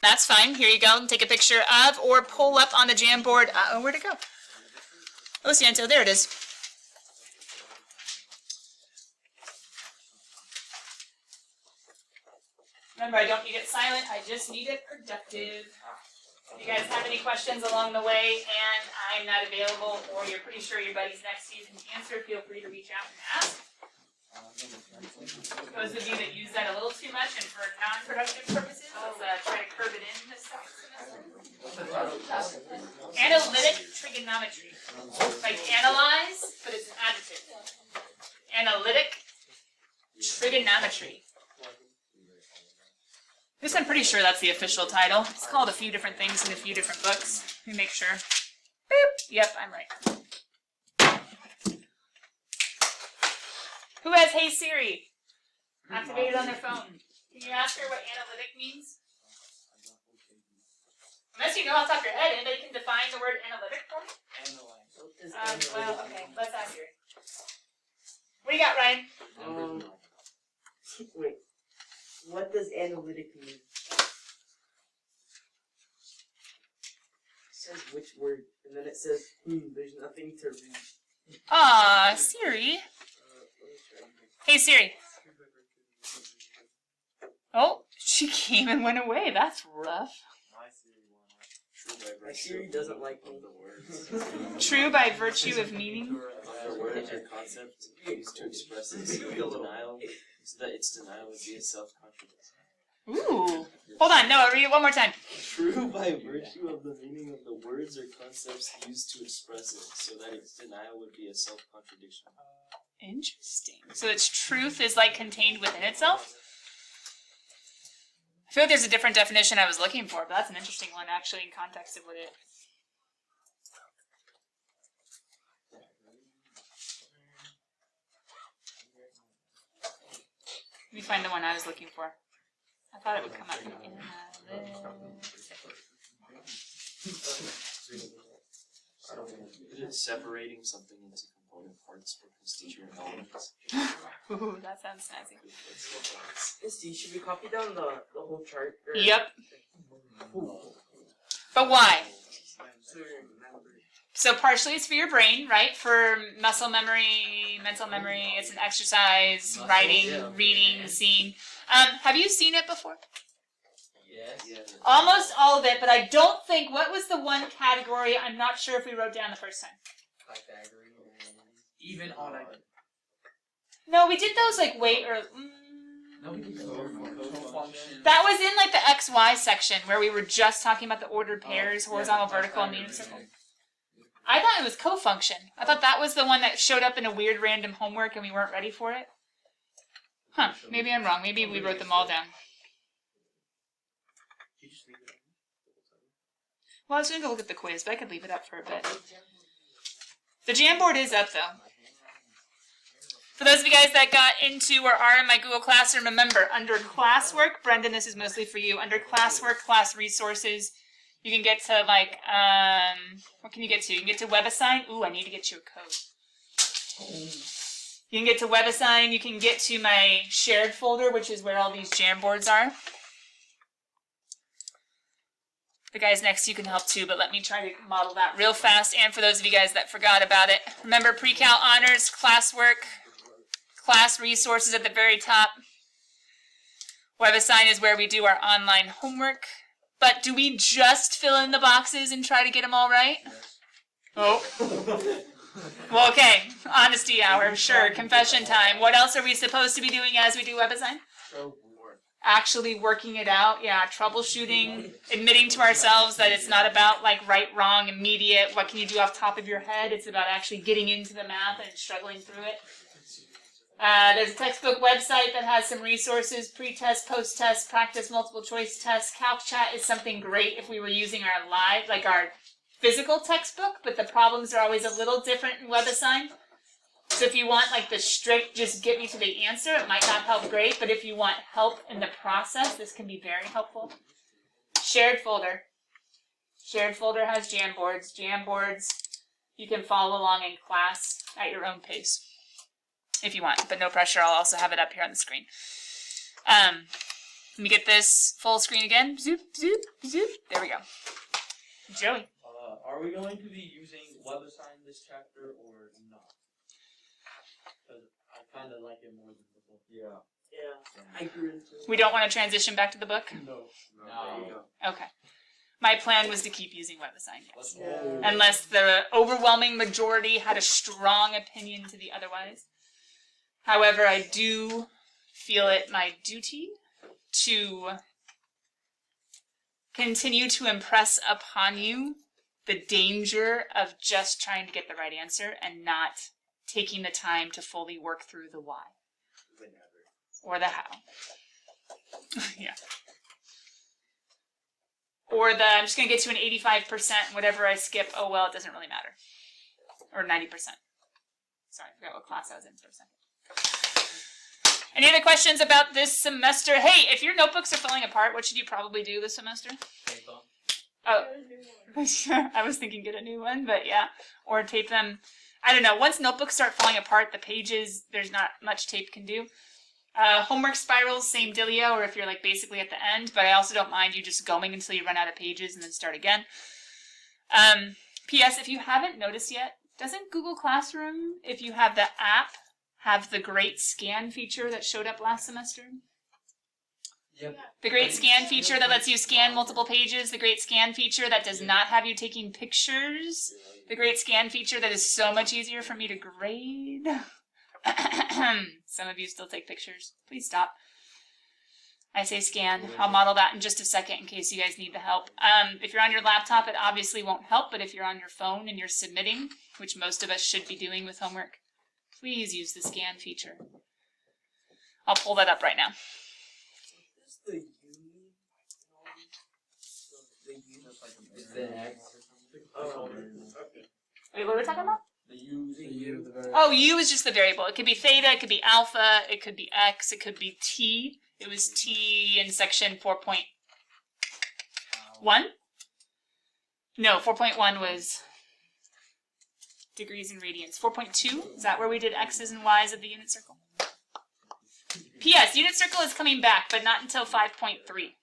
That's fine. Here you go. Take a picture of or pull up on the Jamboard. Uh-oh, where'd it go? Oh, Santo, there it is. Remember, I don't need it silent. I just need it productive. If you guys have any questions along the way and I'm not available or you're pretty sure your buddy's next to you can answer, feel free to reach out and ask. Those of you that use that a little too much and for non-productive purposes, let's try to curve it in this semester. Analytic trigonometry. Like analyze, but it's an adjective. Analytic trigonometry. This, I'm pretty sure that's the official title. It's called a few different things in a few different books. Let me make sure. Boop. Yep, I'm right. Who has Hey Siri activated on their phone? Can you ask her what analytic means? Unless you know off the top of your head, anybody can define the word analytic for me? Well, okay, let's ask her. What do you got, Ryan? Wait. What does analytic mean? It says which word, and then it says, there's nothing to read. Siri. Hey, Siri. Oh, she came and went away. That's rough. My Siri doesn't like me. True by virtue of meaning. The words or concept used to express its denial, so that its denial would be a self-contradiction. Ooh. Hold on, no, read it one more time. True by virtue of the meaning of the words or concepts used to express it, so that its denial would be a self-contradiction. Interesting. So its truth is like contained within itself? I feel like there's a different definition I was looking for, but that's an interesting one actually in context of what it. Let me find the one I was looking for. I thought it would come up in Is it separating something into component parts or constituent elements? Ooh, that sounds snazzy. Misty, should we copy down the whole chart? Yep. But why? So partially it's for your brain, right? For muscle memory, mental memory, it's an exercise, writing, reading, seeing. Have you seen it before? Yes. Almost all of it, but I don't think, what was the one category I'm not sure if we wrote down the first time? Even on a... No, we did those like way early. No, we did co-function. That was in like the XY section where we were just talking about the ordered pairs, horizontal, vertical, and the unit circle. I thought it was co-function. I thought that was the one that showed up in a weird random homework and we weren't ready for it. Huh, maybe I'm wrong. Maybe we wrote them all down. Well, I was going to go look at the quiz, but I could leave it up for a bit. The Jamboard is up, though. For those of you guys that got into or are in my Google Classroom, remember, under classwork, Brendan, this is mostly for you, under classwork, class resources, you can get to, like, what can you get to? You can get to WebAssign. Ooh, I need to get you a code. You can get to WebAssign. You can get to my shared folder, which is where all these Jamboards are. The guys next to you can help too, but let me try to model that real fast. And for those of you guys that forgot about it, remember pre-cal honors, classwork, class resources at the very top. WebAssign is where we do our online homework. But do we just fill in the boxes and try to get them all right? Oh. Well, okay. Honesty hour, sure. Confession time. What else are we supposed to be doing as we do WebAssign? Actually working it out, yeah, troubleshooting, admitting to ourselves that it's not about like right, wrong, immediate, what can you do off the top of your head. It's about actually getting into the math and struggling through it. There's a textbook website that has some resources, pre-test, post-test, practice multiple choice tests. CalcChat is something great if we were using our live, like our physical textbook, but the problems are always a little different in WebAssign. So if you want like the strict, just get me to the answer, it might not help great, but if you want help in the process, this can be very helpful. Shared folder. Shared folder has Jamboards. Jamboards, you can follow along in class at your own pace if you want, but no pressure. I'll also have it up here on the screen. Let me get this full screen again. Zoop, zoop, zoop. There we go. Joey. Are we going to be using WebAssign this chapter or not? Because I kind of like it more than the book. Yeah. I agree. We don't want to transition back to the book? No. Okay. My plan was to keep using WebAssign, yes. Yeah. Unless the overwhelming majority had a strong opinion to the otherwise. However, I do feel it my duty to continue to impress upon you the danger of just trying to get the right answer and not taking the time to fully work through the why. Or the how. Yeah. Or the, I'm just going to get to an 85%, whatever I skip, oh well, it doesn't really matter. Or 90%. Sorry, I forgot what class I was in for a second. Any other questions about this semester? Hey, if your notebooks are falling apart, what should you probably do this semester? Oh, I was thinking get a new one, but yeah. Or tape them. I don't know. Once notebooks start falling apart, the pages, there's not much tape can do. Homework spirals, same dealio, or if you're like basically at the end, but I also don't mind you just going until you run out of pages and then start again. P.S. If you haven't noticed yet, doesn't Google Classroom, if you have the app, have the great scan feature that showed up last semester? Yep. The great scan feature that lets you scan multiple pages, the great scan feature that does not have you taking pictures, the great scan feature that is so much easier for me to grade. Some of you still take pictures. Please stop. I say scan. I'll model that in just a second in case you guys need the help. If you're on your laptop, it obviously won't help, but if you're on your phone and you're submitting, which most of us should be doing with homework, please use the scan feature. I'll pull that up right now. Is the uni? The X. Oh, okay. Wait, what are we talking about? The U. Oh, U is just the variable. It could be theta, it could be alpha, it could be x, it could be t. It was t in section 4.1? No, 4.1 was degrees and radians. 4.2, is that where we did x's and y's of the unit circle? P.S. Unit circle is coming back, but not until 5.3.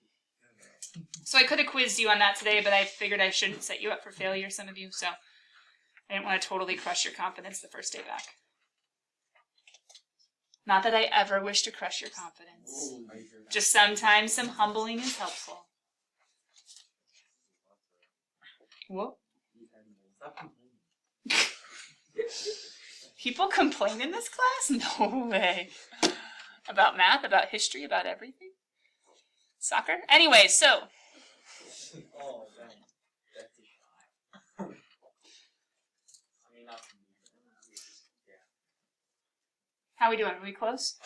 So I could have quizzed you on that today, but I figured I shouldn't set you up for failure, some of you, so I didn't want to totally crush your confidence the first day back. Not that I ever wish to crush your confidence. Just sometimes some humbling is helpful. Whoa. People complain in this class? No way. About math, about history, about everything? Soccer? Anyway, so. Oh, dang. That's a shot. I mean, not for me. Yeah. How are we doing? Are we close?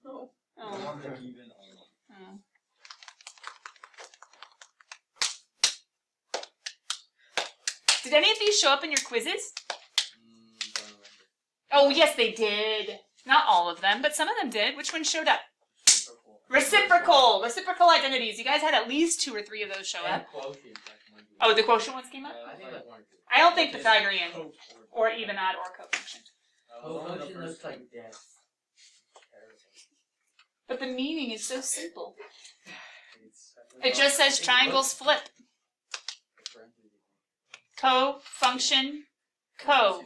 No. Oh. Even Oh. Did any of these show up in your quizzes? Oh, yes, they did. Not all of them, but some of them did. Which one showed up? Reciprocal. Reciprocal identities. You guys had at least 2 or 3 of those show up. Oh, the quotient ones came up? I don't think Pythagorean, or even odd or cofunction. Cofunction looks like death. But the meaning is so simple. It just says triangles flip. Co-function, co.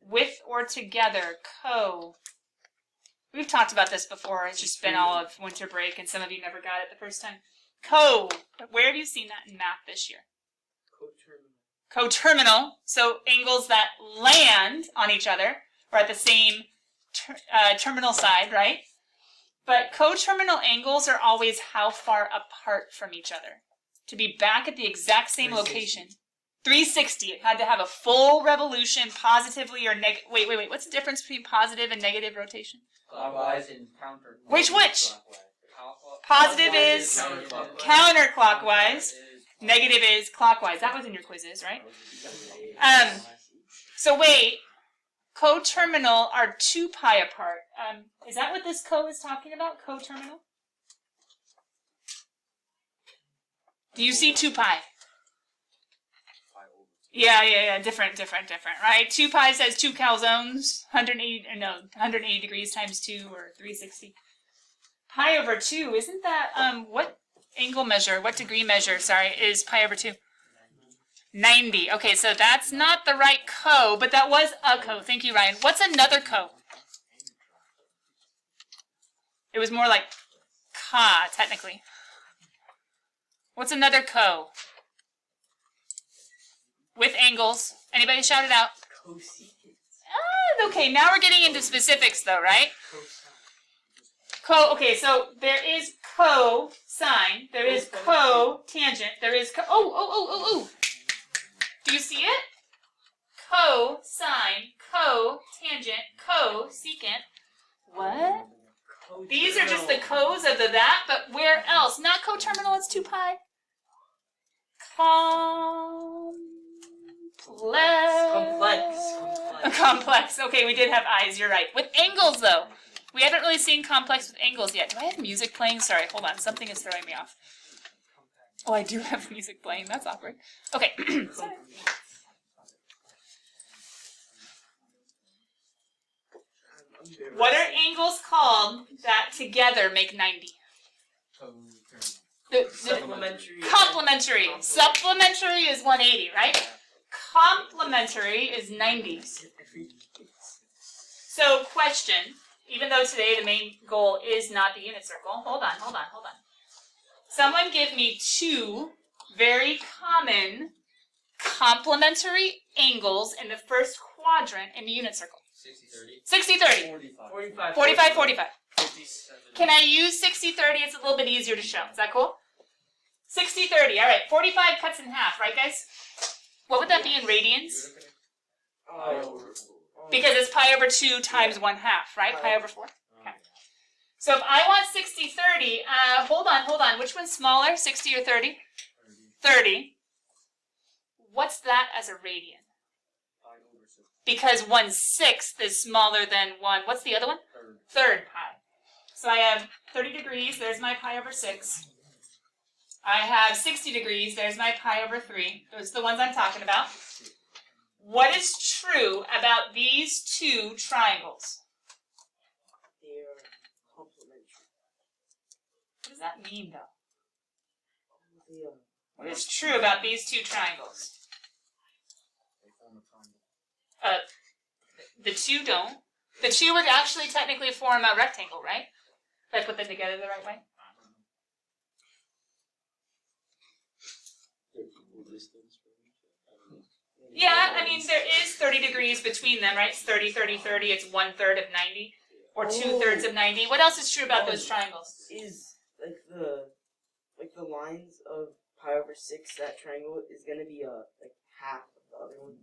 With or together, co. We've talked about this before. It's just been all of winter break, and some of you never got it the first time. Co. Where have you seen that in math this year? Coterminal. So angles that land on each other, or at the same terminal side, right? But coterminal angles are always how far apart from each other. To be back at the exact same location. 360. It had to have a full revolution, positively or negative. Wait. What's the difference between positive and negative rotation? Clockwise and counter. Which? Positive is counterclockwise. Negative is clockwise. That was in your quizzes, right? So wait. Coterminal are 2 pi apart. Is that what this co is talking about? Coterminal? Do you see 2 pi? Yeah. Different, right? 2 pi says 2 calzones, 180 degrees times 2, or 360. Pi over 2, isn't that, what angle measure, what degree measure, sorry, is pi over 2? 90. Okay, so that's not the right co, but that was a co. Thank you, Ryan. What's another co? It was more like ka, technically. What's another co? With angles. Anybody shout it out? Cosecant. Ah, okay, now we're getting into specifics though, right? Okay, so there is cosine, there is cotangent, there is oh. Do you see it? Cosine, cotangent, cosecant. What? These are just the cos of the that, but where else? Not coterminal, it's 2 pi. Complex. Okay, we did have eyes, you're right. With angles, though. We haven't really seen complex with angles yet. Do I have music playing? Sorry, hold on. Something is throwing me off. Oh, I do have music playing. That's awkward. Okay. Sorry. What are angles called that together make 90? Supplementary. Complementary. Supplementary is 180, right? Complementary is 90. So, question. Even though today the main goal is not the unit circle. Hold on. Someone give me 2 very common complementary angles in the first quadrant in the unit circle. 60-30. 45-45. Can I use 60-30? It's a little bit easier to show. Is that cool? 60-30. All right. 45 cuts in half, right, guys? What would that be in radians? Because it's pi over 2 times 1/2, right? Pi over 4. Okay. So if I want 60-30, hold on. Which one's smaller, 60 or 30? 30. What's that as a radian? Because 1/6 is smaller than 1. What's the other one? Third pi. So I have 30 degrees. There's my pi over 6. I have 60 degrees. There's my pi over 3. Those are the ones I'm talking about. What is true about these 2 triangles? They are complementary. What does that mean, though? They are. What is true about these 2 triangles? The 2 don't. The 2 would actually technically form a rectangle, right? If I put them together the right way. Yeah, I mean, there is 30 degrees between them, right? It's 30, 30, 30. It's 1/3 of 90. Or 2/3 of 90. What else is true about those triangles? Is like the lines of pi over 6, that triangle is gonna be like half of the other one.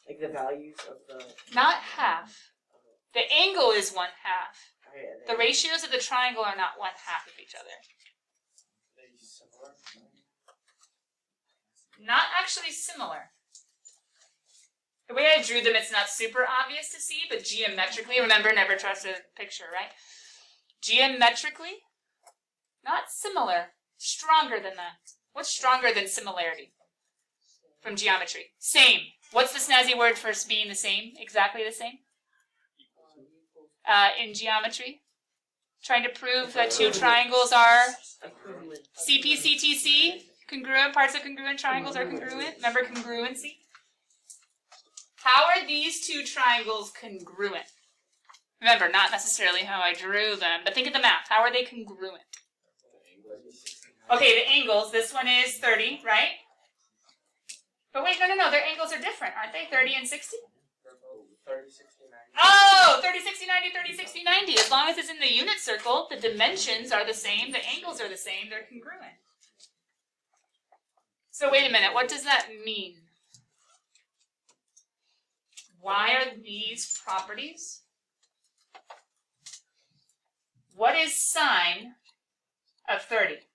Like the values of the. Not half. The angle is 1/2. Alright, The ratios of the triangle are not 1/2 of each other. Not actually similar. The way I drew them, it's not super obvious to see, but geometrically, remember, never trust a picture, right? Geometrically, not similar. Stronger than that. What's stronger than similarity from geometry? Same. What's the snazzy word for being the same? Exactly the same? In geometry? Trying to prove that 2 triangles are equivalent. CPCTC? Congruent, parts of congruent triangles are congruent. Remember congruency? How are these 2 triangles congruent? Remember, not necessarily how I drew them, but think of the math. How are they congruent? Okay, the angles. This one is 30, right? But wait, no. Their angles are different, aren't they? 30 and 60? 30, 60, 90. Oh, 30, 60, 90, 30, 60, 90. As long as it's in the unit circle, the dimensions are the same, the angles are the same, they're congruent. So wait a minute, what does that mean? Why are these properties? What is sine of 30?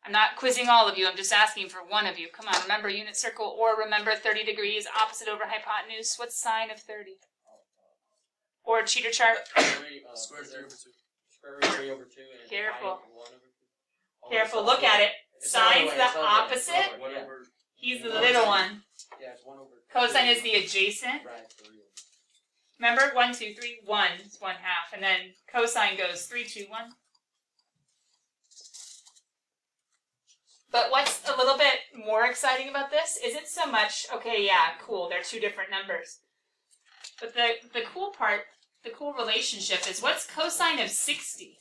I'm not quizzing all of you, I'm just asking for one of you. Come on, remember unit circle or remember 30 degrees, opposite over hypotenuse. What's sine of 30? Or cheater chart? Square root over 2. Square root of 3 over 2. And Careful. 1 over 2. Careful, look at it. Sine's the opposite. He's the little one. Yeah, it's 1 over. Cosine is the adjacent. Right. Remember? 1, 2, 3, 1 is 1/2. And then cosine goes 3, 2, 1. But what's a little bit more exciting about this isn't so much, okay, yeah, cool, they're two different numbers. But the cool part, the cool relationship is what's cosine of 60?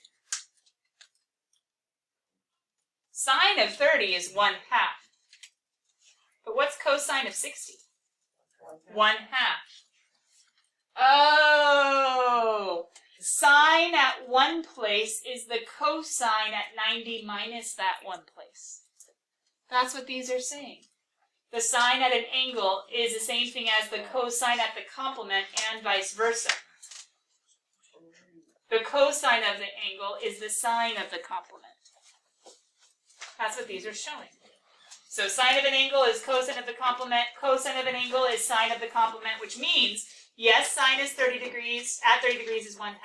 Sine of 30 is 1/2. But what's cosine of 60? 1/2. Oh! Sine at one place is the cosine at 90 minus that one place. That's what these are saying. The sine at an angle is the same thing as the cosine at the complement and vice versa. The cosine of the angle is the sine of the complement. That's what these are showing. So sine of an angle is cosine of the complement. Cosine of an angle is sine of the complement, which means, yes, sine is 30 degrees. At 30 degrees is 1/2.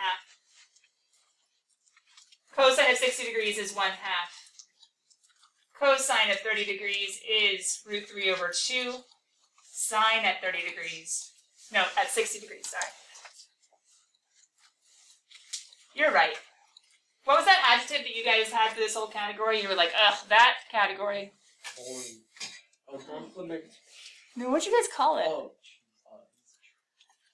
Cosine of 60 degrees is 1/2. Cosine of 30 degrees is √3/2. Sine at 30 degrees. No, at 60 degrees, sorry. You're right. What was that adjective that you guys had for this whole category? You were like, ugh, that category. Boring. Oh, complement. No, what'd you guys call it? Oh.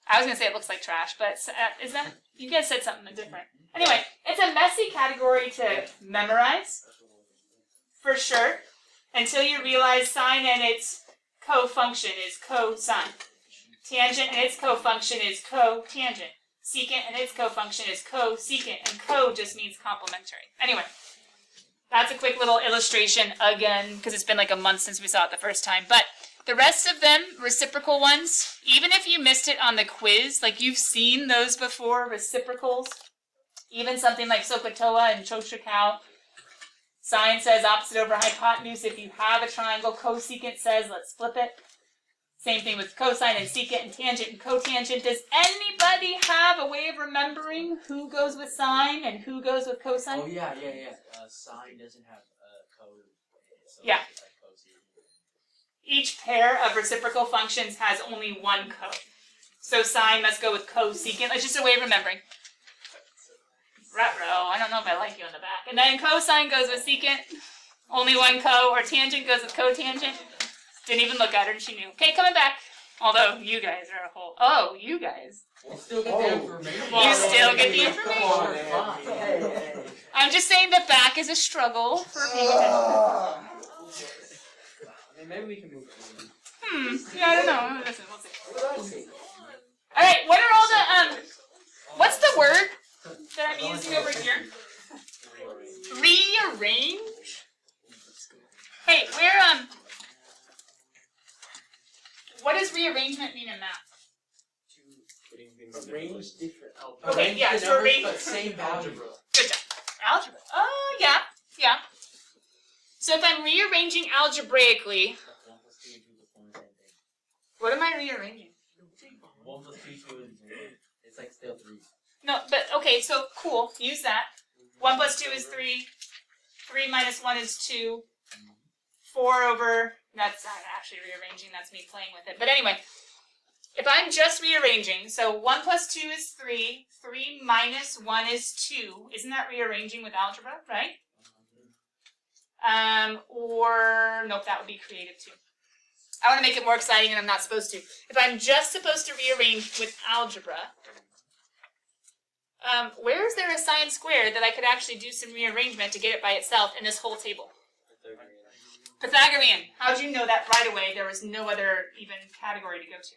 I was going to say it looks like trash, but is that, you guys said something different. Anyway, it's a messy category to memorize, for sure, until you realize sine and its co-function is cosine. Tangent and its co-function is cotangent. Secant and its co-function is cosecant, and co just means complementary. Anyway, that's a quick little illustration again, because it's been like a month since we saw it the first time. But the rest of them, reciprocal ones, even if you missed it on the quiz, like you've seen those before, reciprocals, even something like SOHCAHTOA and CHOCHAHCOW. Sine says opposite over hypotenuse. If you have a triangle, cosecant says let's flip it. Same thing with cosine and secant and tangent and cotangent. Does anybody have a way of remembering who goes with sine and who goes with cosine? Oh, yeah. Sine doesn't have code. So Yeah. it's like cosine. Each pair of reciprocal functions has only one co. So sine must go with cosecant. It's just a way of remembering. Ruh-roh, I don't know if I like you in the back. And then cosine goes with secant, only one co, or tangent goes with cotangent. Didn't even look at her and she knew. Okay, coming back. Although you guys are a whole, you guys. We'll still get the information. You still get the information. Come on, man. I'm just saying the back is a struggle for paying attention. I mean, maybe we can move it. Yeah, I don't know. Listen, we'll see. Alright, what are all the, what's the word that I'm using over here? Rearrange? Hey, what does rearrangement mean in math? Arrange different. Okay, yeah, so arrange. But same algebra. Good job. Algebra. Oh, yeah. So if I'm rearranging algebraically, what am I rearranging? 1 plus 2 is it's like still 3. No, but okay, so cool. Use that. 1 plus 2 is 3. 3 minus 1 is 2. 4 over, that's not actually rearranging, that's me playing with it. But anyway, if I'm just rearranging, so 1 plus 2 is 3. 3 minus 1 is 2. Isn't that rearranging with algebra, right? Or, nope, that would be creative too. I want to make it more exciting and I'm not supposed to. If I'm just supposed to rearrange with algebra, where is there a sine squared that I could actually do some rearrangement to get it by itself in this whole table? Pythagorean. How'd you know that right away? There was no other even category to go to.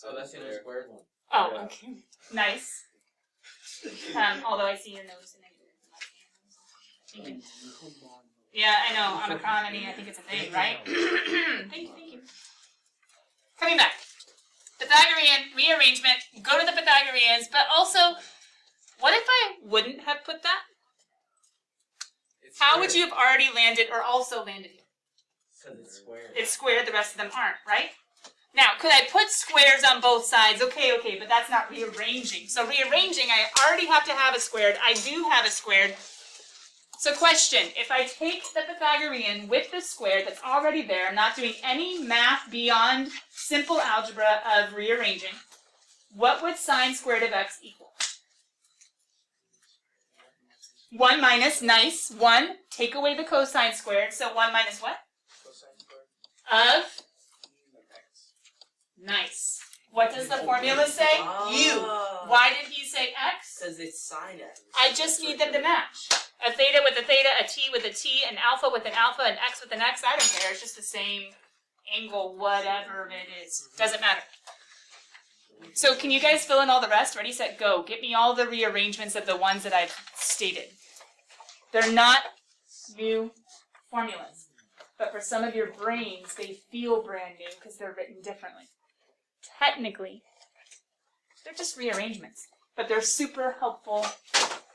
Oh, that's the only squared one. Oh, Yeah. okay. Nice. Although I see your nose in it. Yeah, I know. I'm economy. I think it's a thing, right? Thank you. Coming back. Pythagorean, rearrangement, go to the Pythagoreans, but also, what if I wouldn't have put that? How would you have already landed or also landed here? Because it's squared. It's squared, the rest of them aren't, right? Now, could I put squares on both sides? Okay, but that's not rearranging. So rearranging, I already have to have a squared. I do have a squared. So question, if I take the Pythagorean with the squared that's already there, I'm not doing any math beyond simple algebra of rearranging, what would sine squared of x equal? 1 minus, nice, 1, take away the cosine squared, so 1 minus what? Of? Nice. What does the formula say? U. Why did he say x? Because it's sine x. I just need them to match. A theta with a theta, a t with a t, an alpha with an alpha, an x with an x. I don't care. It's just the same angle, whatever it is. Doesn't matter. So can you guys fill in all the rest? Ready, set, go. Get me all the rearrangements of the ones that I've stated. They're not new formulas. But for some of your brains, they feel brand new because they're written differently. Technically, they're just rearrangements. But they're super helpful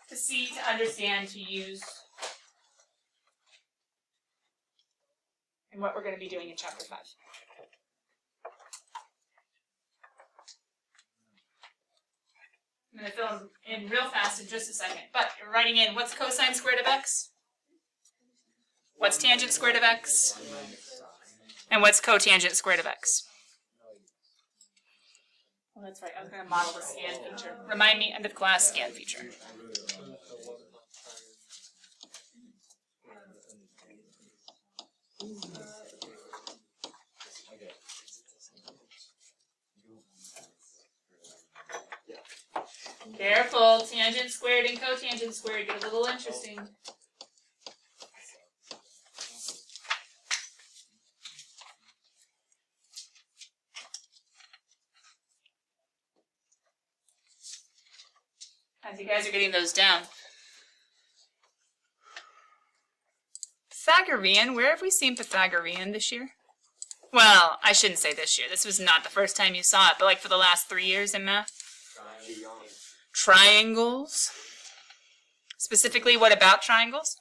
to see, to understand, to use, and what we're going to be doing in chapter 5. I'm going to fill them in real fast in just a second. But you're writing in, what's cosine squared of x? What's tangent squared of x? And what's cotangent squared of x? Well, that's right. I was going to model the scan feature. Remind me, end of class, scan feature. Careful, tangent squared and cotangent squared get a little interesting. As you guys are getting those down. Pythagorean, where have we seen Pythagorean this year? Well, I shouldn't say this year. This was not the first time you saw it, but like for the last 3 years in math. Triangles. Specifically, what about triangles?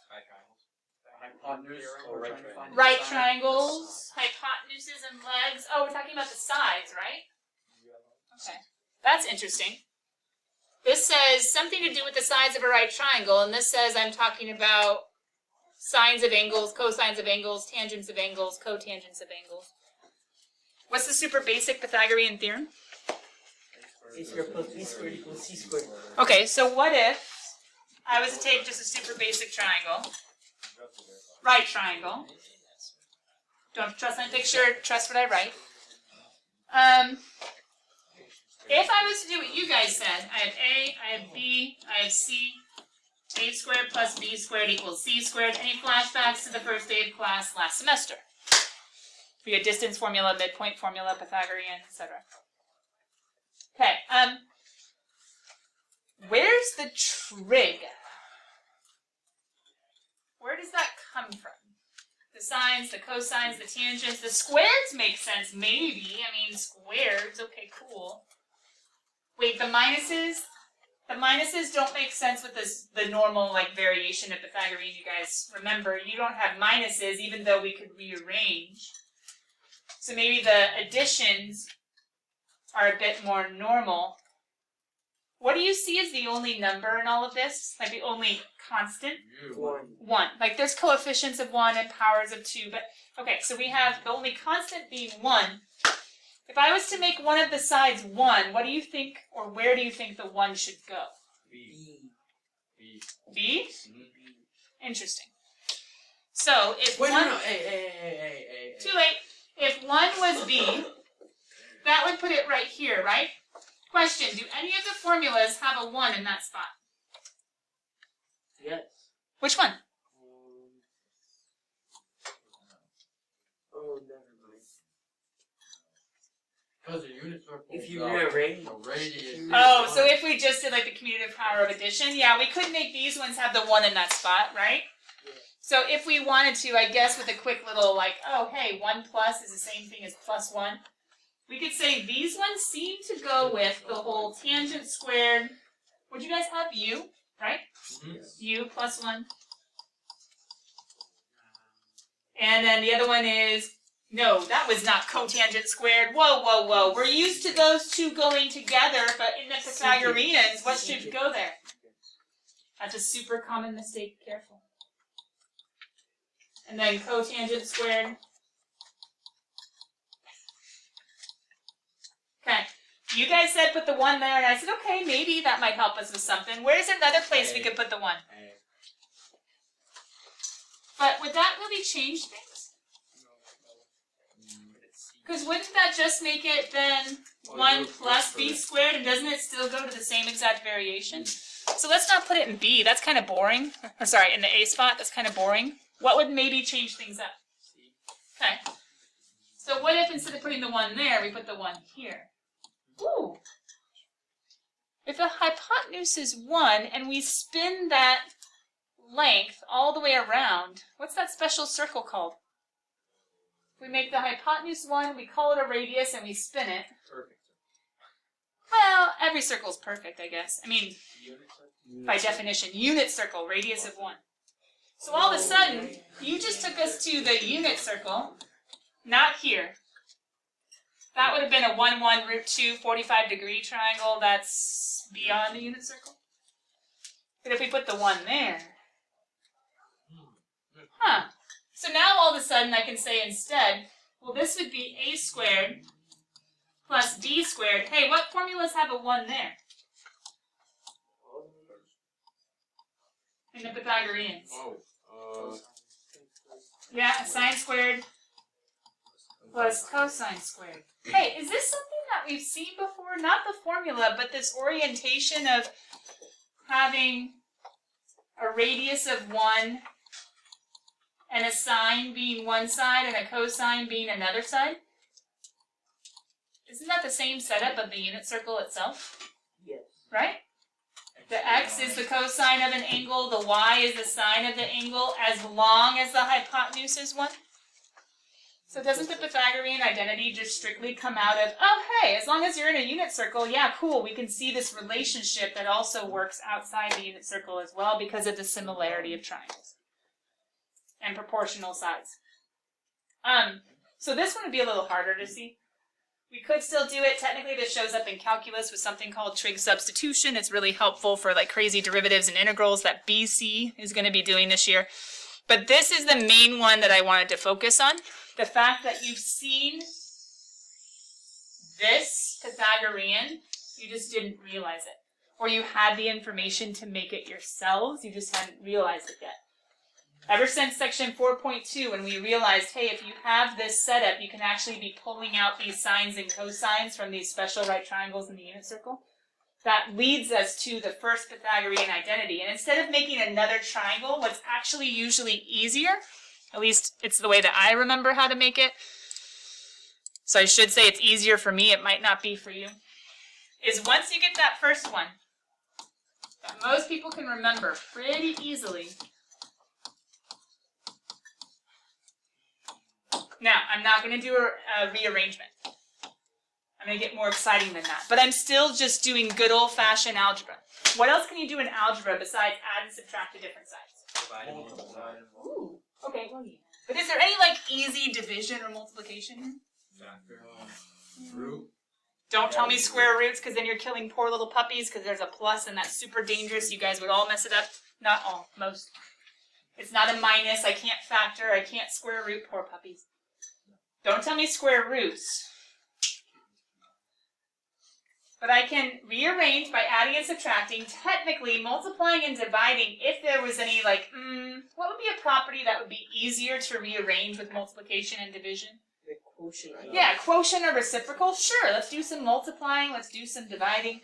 Right triangles, hypotenuses, and legs. Oh, we're talking about the sides, right? Okay. That's interesting. This says something to do with the sides of a right triangle, and this says I'm talking about sines of angles, cosines of angles, tangents of angles, cotangents of angles. What's the super basic Pythagorean theorem? A squared plus b squared equals c squared. Okay, so what if I was to take just a super basic triangle, right triangle. Don't trust my picture, trust what I write. If I was to do what you guys said, I have A, I have B, I have C, A squared plus B squared equals C squared. Any flashbacks to the first day of class last semester? We had distance formula, midpoint formula, Pythagorean, etc. Okay, where's the trig? Where does that come from? The sines, the cosines, the tangents, the squares make sense, maybe. I mean, squares, okay, cool. Wait, the minuses? The minuses don't make sense with this, the normal like variation of Pythagorean, you guys. Remember, you don't have minuses, even though we could rearrange. So maybe the additions are a bit more normal. What do you see as the only number in all of this? Like the only constant? 1. 1. Like there's coefficients of 1 and powers of 2, but okay, so we have the only constant being 1. If I was to make one of the sides 1, what do you think, or where do you think the 1 should go? B. B? Interesting. So if one... Hey. Too late. If 1 was B, that would put it right here, right? Question, do any of the formulas have a 1 in that spot? Yes. Which one? Oh, never mind. Because the unit circle. If you rearrange the radius. Oh, so if we just did like the commutative power of addition, yeah, we could make these ones have the 1 in that spot, right? Yeah. So if we wanted to, I guess with a quick little like, oh hey, 1 plus is the same thing as plus 1. We could say these ones seem to go with the whole tangent squared. Would you guys have u, right? Mhm. U plus 1. And then the other one is, no, that was not cotangent squared. Whoa. We're used to those two going together, but in the Pythagoreans, what should go there? That's a super common mistake. Careful. And then cotangent squared. Okay. You guys said put the 1 there, and I said, okay, maybe that might help us with something. Where's another place we could put the 1? But would that really change things? Because wouldn't that just make it then 1 plus b squared, and doesn't it still go to the same exact variation? So let's not put it in b. That's kind of boring. Or sorry, in the a spot. That's kind of boring. What would maybe change things up? Okay. So what if instead of putting the 1 there, we put the 1 here? Ooh. If the hypotenuse is 1 and we spin that length all the way around, what's that special circle called? We make the hypotenuse 1, we call it a radius, and we spin it. Perfect. Well, every circle's perfect, I guess. I mean, by definition, unit circle, radius of 1. So all of a sudden, you just took us to the unit circle, not here. That would have been a 1, 1, root 2, 45-degree triangle that's beyond the unit circle. But if we put the 1 there, so now all of a sudden I can say instead, well, this would be a squared plus d squared. Hey, what formulas have a 1 there? In the Pythagoreans. Yeah, sine squared plus cosine squared. Hey, is this something that we've seen before? Not the formula, but this orientation of having a radius of 1 and a sine being one side and a cosine being another side? Isn't that the same setup of the unit circle itself? Yes. Right? The x is the cosine of an angle, the y is the sine of the angle, as long as the hypotenuse is 1. So doesn't the Pythagorean identity just strictly come out of, oh hey, as long as you're in a unit circle, yeah, cool, we can see this relationship that also works outside the unit circle as well because of the similarity of triangles and proportional sides. So this one would be a little harder to see. We could still do it. Technically, this shows up in calculus with something called trig substitution. It's really helpful for like crazy derivatives and integrals that BC is going to be doing this year. But this is the main one that I wanted to focus on. The fact that you've seen this Pythagorean, you just didn't realize it. Or you had the information to make it yourselves, you just hadn't realized it yet. Ever since section 4.2, when we realized, hey, if you have this setup, you can actually be pulling out these sines and cosines from these special right triangles in the unit circle. That leads us to the first Pythagorean identity. And instead of making another triangle, what's actually usually easier, at least it's the way that I remember how to make it, so I should say it's easier for me, it might not be for you, is once you get that first one, that most people can remember pretty easily. Now, I'm not going to do a rearrangement. I'm going to get more exciting than that. But I'm still just doing good old-fashioned algebra. What else can you do in algebra besides add and subtract to different sides? Ooh, okay. But is there any, like, easy division or multiplication? Root. Don't tell me square roots, because then you're killing poor little puppies, because there's a plus, and that's super dangerous. You guys would all mess it up. Not all. Most. It's not a minus. I can't factor. I can't square root. Poor puppies. Don't tell me square roots. But I can rearrange by adding and subtracting, technically multiplying and dividing if there was any, like, what would be a property that would be easier to rearrange with multiplication and division? The quotient. Yeah, quotient or reciprocal? Sure, let's do some multiplying, let's do some dividing.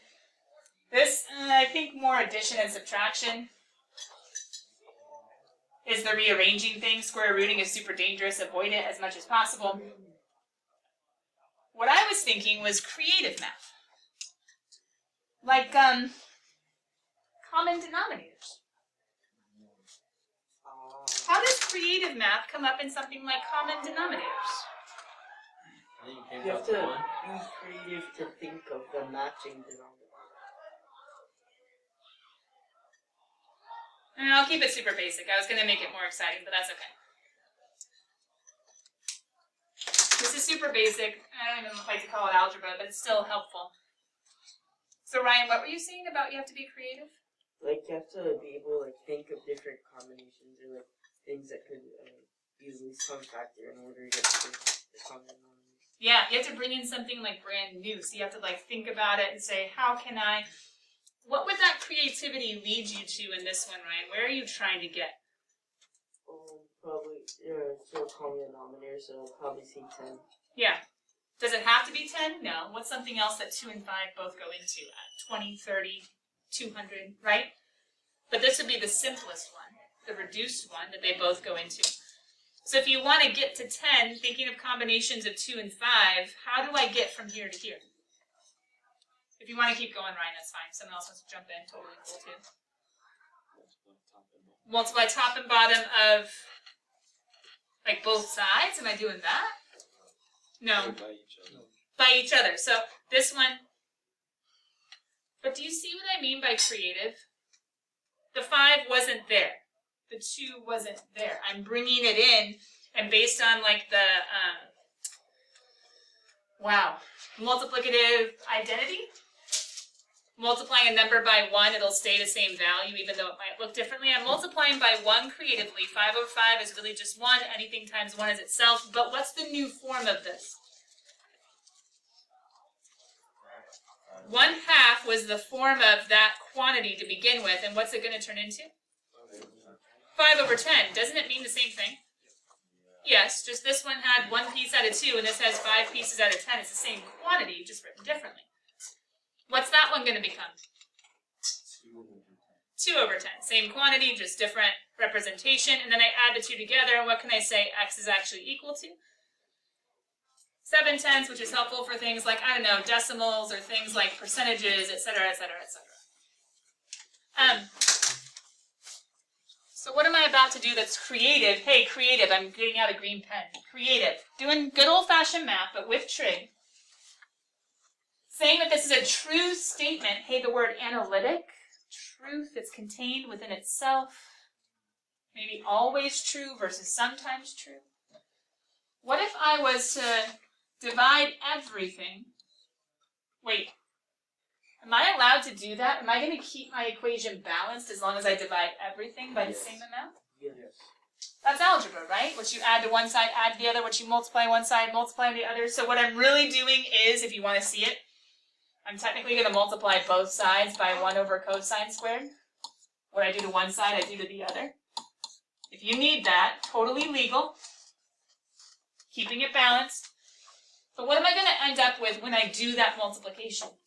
This, I think more addition and subtraction is the rearranging thing. Square rooting is super dangerous, avoid it as much as possible. What I was thinking was creative math. Like, common denominators. How does creative math come up in something like common denominators? You have to be creative to think of the matching denominator. And I'll keep it super basic. I was going to make it more exciting, but that's okay. This is super basic. I don't even like to call it algebra, but it's still helpful. So Ryan, what were you saying about you have to be creative? Like, you have to be able to like think of different combinations or like things that could use the least common factor in order to get to the common denominator. Yeah, you have to bring in something like brand new. So you have to like think about it and say, how can I? What would that creativity lead you to in this one, Ryan? Where are you trying to get? Probably still common denominator, so I'll probably see 10. Yeah. Does it have to be 10? No. What's something else that 2 and 5 both go into? 20, 30, 200, right? But this would be the simplest one, the reduced one that they both go into. So if you want to get to 10, thinking of combinations of 2 and 5, how do I get from here to here? If you want to keep going, Ryan, that's fine. Someone else wants to jump in, totally cool too. Multiply top and bottom of, like, both sides? Am I doing that? No. By each other. So this one. But do you see what I mean by creative? The 5 wasn't there. The 2 wasn't there. I'm bringing it in, and based on like the, multiplicative identity, multiplying a number by 1, it'll stay the same value, even though it might look differently. I'm multiplying by 1 creatively. 5 over 5 is really just 1. Anything times 1 is itself. But what's the new form of this? 1/2 was the form of that quantity to begin with, and what's it going to turn into? 5 over 10. Doesn't it mean the same thing? Yes, just this one had 1 piece out of 2, and this has 5 pieces out of 10. It's the same quantity, just written differently. What's that one going to become? 2 over 10. Same quantity, just different representation. And then I add the 2 together, and what can I say x is actually equal to? 7/10, which is helpful for things like, I don't know, decimals or things like percentages, etc., etc., etc. So what am I about to do that's creative? Hey, creative, I'm getting out a green pen. Creative. Doing good old-fashioned math, but with trig. Saying that this is a true statement. Hey, the word analytic, truth, it's contained within itself. Maybe always true versus sometimes true. What if I was to divide everything? Wait, am I allowed to do that? Am I going to keep my equation balanced as long as I divide everything by the same amount? Yes. That's algebra, right? What you add to one side, add to the other. What you multiply one side, multiply the other. So what I'm really doing is, if you want to see it, I'm technically going to multiply both sides by 1 over cosine squared. What I do to one side, I do to the other. If you need that, totally legal. Keeping it balanced. But what am I going to end up with when I do that multiplication?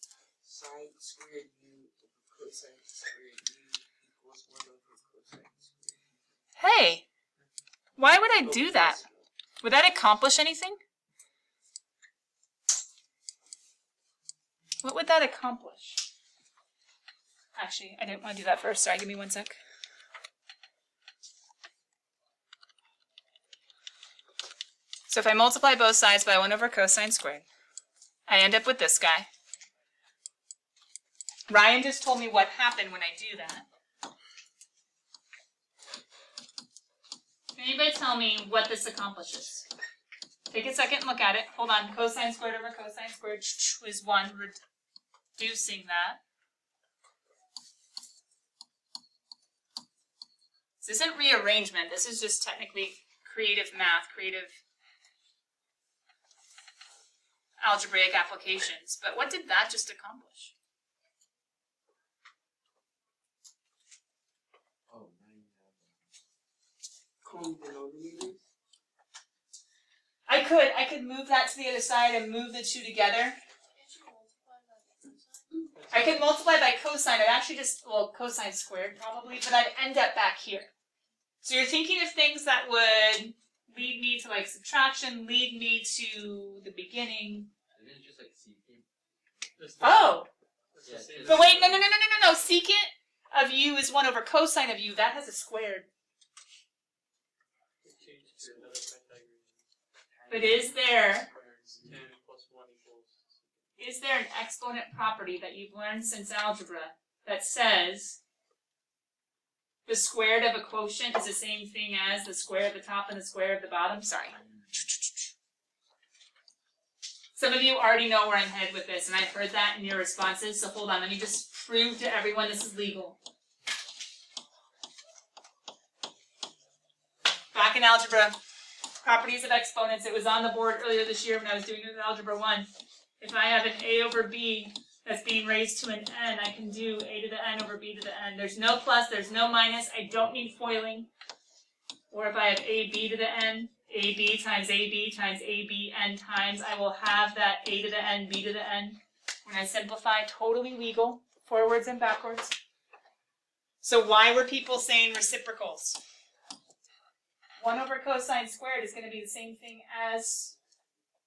Sine squared u over cosine squared u equals 1 over cosine squared. Hey, why would I do that? Would that accomplish anything? What would that accomplish? Actually, I didn't want to do that first. Sorry, give me 1 sec. So if I multiply both sides by 1 over cosine squared, I end up with this guy. Ryan just told me what happened when I do that. Can anybody tell me what this accomplishes? Take a second and look at it. Hold on. Cosine squared over cosine squared is 1, reducing that. This isn't rearrangement. This is just technically creative math, creative algebraic applications. But what did that just accomplish? Oh, now you Common denominators? I could move that to the other side and move the 2 together. I could multiply by cosine. I'd actually just, well, cosine squared probably, but I'd end up back here. So you're thinking of things that would lead me to like subtraction, lead me to the beginning. Isn't it just like secant? Oh! Yeah, But wait, no. Secant of u is 1 over cosine of u. That has a squared. But is there an exponent property that you've learned since algebra that says the squared of a quotient is the same thing as the square of the top and the square of the bottom? Sorry. Some of you already know where I'm headed with this, and I've heard that in your responses, so hold on, let me just prove to everyone this is legal. Back in algebra, Properties of exponents. It was on the board earlier this year when I was doing it in Algebra 1. If I have an a over b that's being raised to an n, I can do a to the n over b to the n. There's no plus, there's no minus. I don't need foiling. Or if I have ab to the n, ab times ab n times, I will have that a to the n, b to the n. When I simplify, totally legal, forwards and backwards. So why were people saying reciprocals? 1 over cosine squared is going to be the same thing as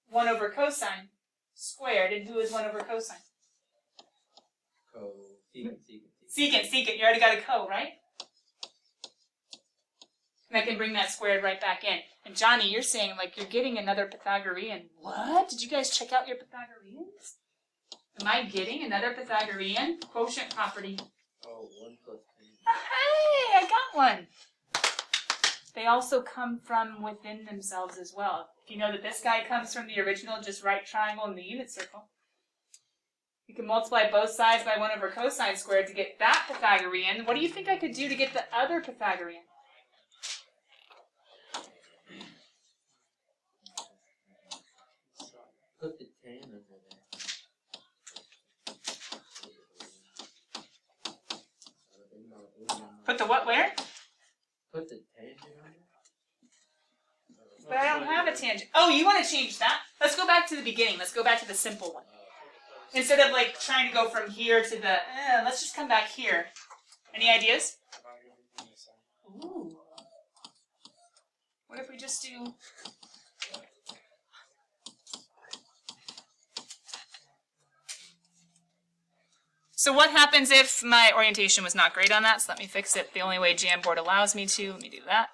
1 over cosine squared. And who is 1 over cosine? Secant. You already got a co, right? And I can bring that squared right back in. And Johnny, you're saying like you're getting another Pythagorean. What? Did you guys check out your Pythagoreans? Am I getting another Pythagorean? Quotient property. Oh, 1 plus 10. Hey, I got one. They also come from within themselves as well. If you know that this guy comes from the original just right triangle in the unit circle, you can multiply both sides by 1 over cosine squared to get that Pythagorean. What do you think I could do to get the other Pythagorean? Put the 10 under there. Put the what where? Put the tangent under? But I don't have a tangent. Oh, you want to change that? Let's go back to the beginning. Let's go back to the simple one. Instead of like trying to go from here to the, let's just come back here. Any ideas? Ooh. What if we just do... So what happens if my orientation was not great on that? So let me fix it the only way Jamboard allows me to. Let me do that.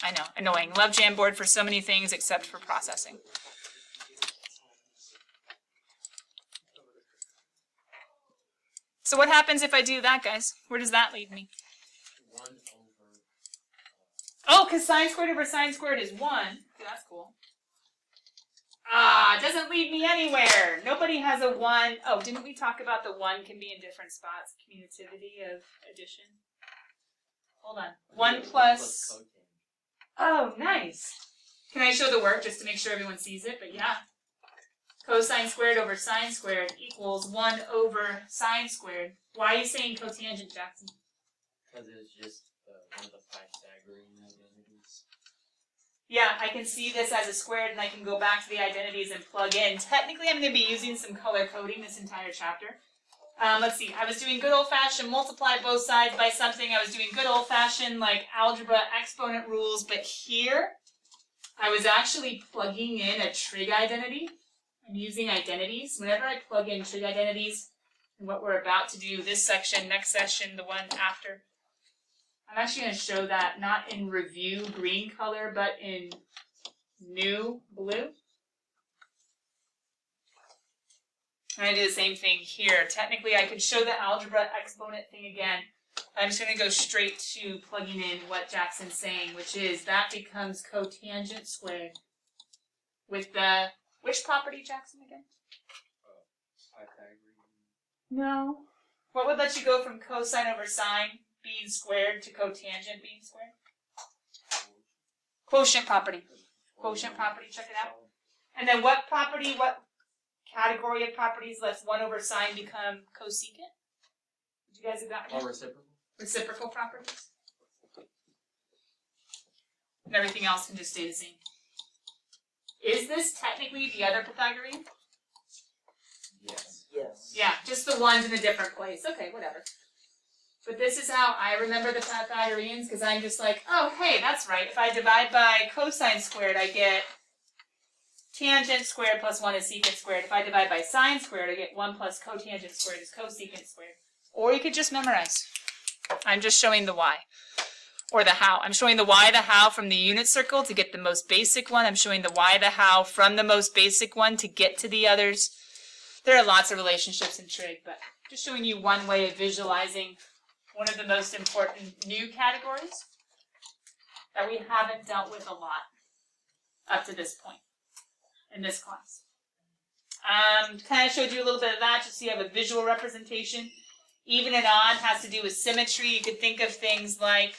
I know, annoying. Love Jamboard for so many things except for processing. So what happens if I do that, guys? Where does that lead me? 1 over... Oh, because sine squared over sine squared is 1. That's cool. Ah, it doesn't lead me anywhere. Nobody has a 1. Oh, didn't we talk about the 1 can be in different spots? Commutativity of addition. Hold on. 1 plus... cotangent. Oh, nice. Can I show the work just to make sure everyone sees it? But yeah. Cosine squared over sine squared equals 1 over sine squared. Why are you saying cotangent, Jackson? Because it's just one of the Pythagorean identities. Yeah, I can see this as a squared and I can go back to the identities and plug in. Technically, I'm going to be using some color coding this entire chapter. Let's see, I was doing good old-fashioned multiply both sides by something. I was doing good old-fashioned like algebra exponent rules, but here I was actually plugging in a trig identity. I'm using identities. Whenever I plug in trig identities, and what we're about to do this section, next session, the one after, I'm actually going to show that not in review green color, but in new blue. And I do the same thing here. Technically, I could show the algebra exponent thing again. I'm just going to go straight to plugging in what Jackson's saying, which is that becomes cotangent squared with the, which property, Jackson, again? Pythagorean. No. What would let you go from cosine over sine being squared to cotangent being squared? Quotient property. Quotient property, check it out. And then what property, what category of properties lets 1 over sine become cosecant? Did you guys have that one? All reciprocal? Reciprocal properties. And everything else can just stay the same. Is this technically the other Pythagorean? Yes. Yes. Yeah, just the ones in a different place. Okay, whatever. But this is how I remember the Pythagoreans, because I'm just like, oh, hey, that's right. If I divide by cosine squared, I get tangent squared plus 1 is secant squared. If I divide by sine squared, I get 1 plus cotangent squared is cosecant squared. Or you could just memorize. I'm just showing the why. Or the how. I'm showing the why, the how from the unit circle to get the most basic one. I'm showing the why, the how from the most basic one to get to the others. There are lots of relationships in trig, but just showing you one way of visualizing one of the most important new categories that we haven't dealt with a lot up to this point in this class. Kind of showed you a little bit of that just so you have a visual representation. Even and odd has to do with symmetry. You could think of things like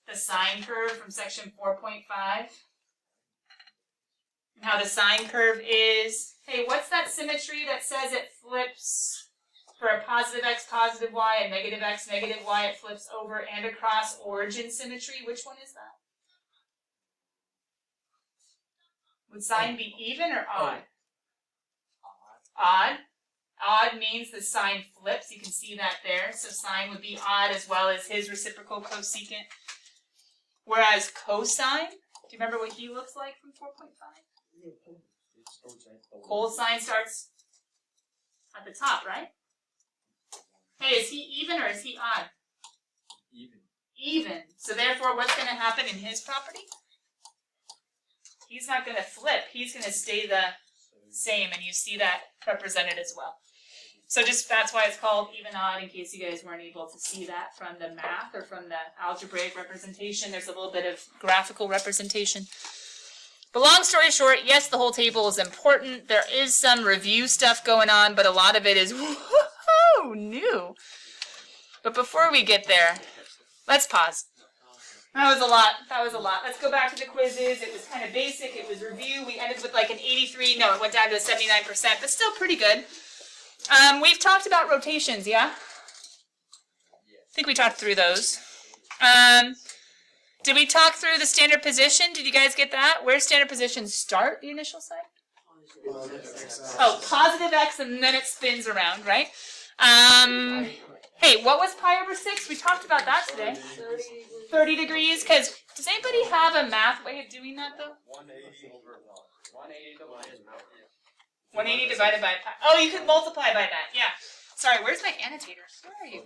the sine curve from section 4.5. And how the sine curve is, hey, what's that symmetry that says it flips for a positive x, positive y, and negative x, negative y, it flips over and across origin symmetry? Which one is that? Would sine be even or odd? Odd. Odd means the sign flips. You can see that there. So sine would be odd as well as his reciprocal cosecant. Whereas cosine, do you remember what he looks like from 4.5? Cosine starts at the top, right? Hey, is he even or is he odd? Even. Even. So therefore, what's going to happen in his property? He's not going to flip. He's going to stay the same, and you see that represented as well. So just that's why it's called even odd, in case you guys weren't able to see that from the math or from the algebraic representation. There's a little bit of graphical representation. But long story short, yes, the whole table is important. There is some review stuff going on, but a lot of it is woohoo, new. But before we get there, let's pause. That was a lot. That was a lot. Let's go back to the quizzes. It was kind of basic. It was review. We ended with like an 83. No, it went down to a 79%, but still pretty good. We've talked about rotations, yeah? I think we talked through those. Did we talk through the standard position? Did you guys get that? Where standard positions start, the initial side? Oh, positive x, and then it spins around, right? Hey, what was pi over 6? We talked about that today. 30 degrees, because does anybody have a math way of doing that, though? 180 divided by pi. Oh, you could multiply by that, yeah. Sorry, where's my annotator? Where are you?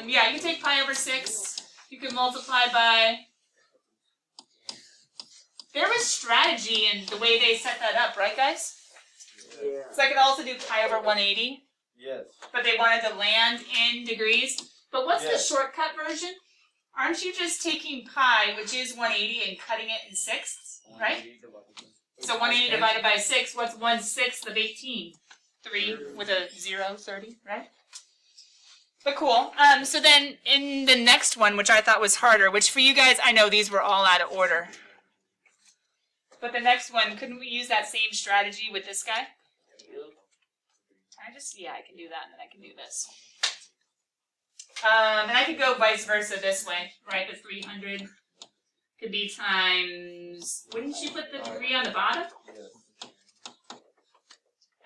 Yeah, you can take pi over 6. You can multiply by... There was strategy in the way they set that up, right, guys? Yeah. So I could also do pi over 180. Yes. But they wanted to land in degrees. But what's Yes. the shortcut version? Aren't you just taking pi, which is 180, and cutting it in sixths, right? So 180 divided by 6, what's 1/6 of 18? 3 with a 0, 30, right? But cool. So then in the next one, which I thought was harder, which for you guys, I know these were all out of order. But the next one, couldn't we use that same strategy with this guy? I can do that, and then I can do this. And I could go vice versa this way, right? The 300 could be times, wouldn't you put the degree on the bottom?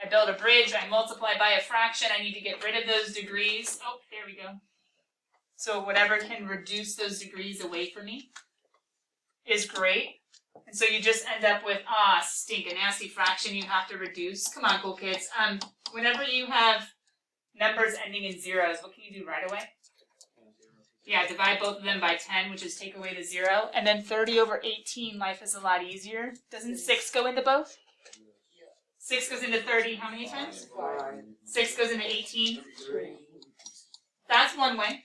I build a bridge, I multiply by a fraction, I need to get rid of those degrees. Oh, there we go. So whatever can reduce those degrees away from me is great. And so you just end up with, stink, a nasty fraction you have to reduce. Come on, cool kids. Whenever you have numbers ending in zeros, what can you do right away? Yeah, divide both of them by 10, which is take away the 0. And then 30 over 18, life is a lot easier. Doesn't 6 go into both? 6 goes into 30 how many times? 6 goes into 18? That's one way.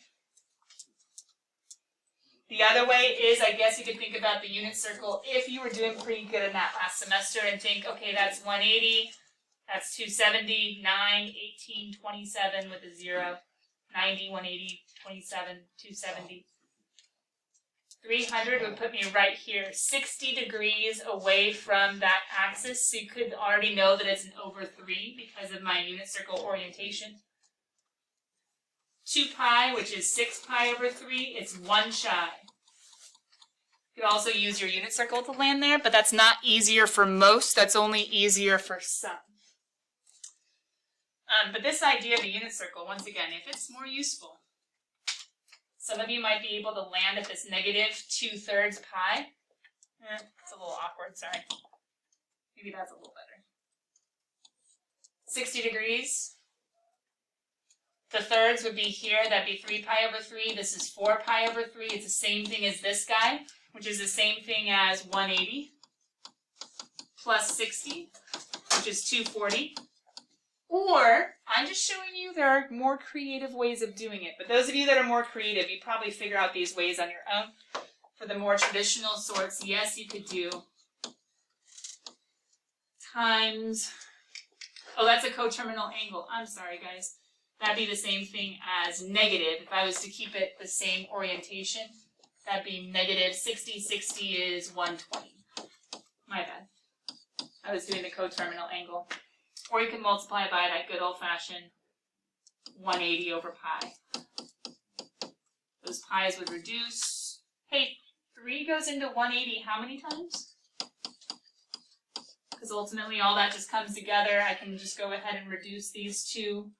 The other way is, I guess you could think about the unit circle if you were doing pretty good in that last semester and think, okay, that's 180, that's 270, 9, 18, 27 with a 0, 90, 180, 27, 270. 300 would put me right here, 60 degrees away from that axis, so you could already know that it's an over 3 because of my unit circle orientation. 2 pi, which is 6 pi over 3, it's 1 shy. You could also use your unit circle to land there, but that's not easier for most, that's only easier for some. But this idea of a unit circle, once again, if it's more useful, some of you might be able to land at this negative 2/3 pi. It's a little awkward, sorry. Maybe that's a little better. 60 degrees. The thirds would be here, that'd be 3 pi over 3. This is 4 pi over 3. It's the same thing as this guy, which is the same thing as 180 plus 60, which is 240. Or, I'm just showing you there are more creative ways of doing it. But those of you that are more creative, you probably figure out these ways on your own. For the more traditional sorts, yes, you could do times Oh, that's a coterminal angle. I'm sorry, guys. That'd be the same thing as negative. If I was to keep it the same orientation, that'd be negative 60. 60 is 120. My bad. I was doing the coterminal angle. Or you can multiply by that good old-fashioned 180 over pi. Those pi's would reduce. Hey, 3 goes into 180 how many times? Because ultimately all that just comes together. I can just go ahead and reduce these two.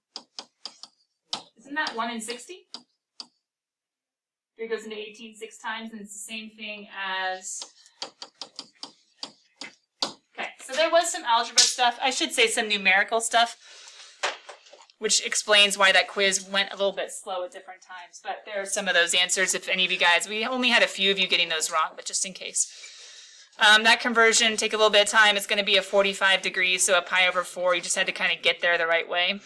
Isn't that 1 in 60? 3 goes into 18 6 times, and it's the same thing as... Okay, so there was some algebra stuff. I should say some numerical stuff, which explains why that quiz went a little bit slow at different times. But there are some of those answers, if any of you guys... We only had a few of you getting those wrong, but just in case. That conversion, take a little bit of time. It's going to be a 45 degrees, so a pi over 4. You just had to kind of get there the right way.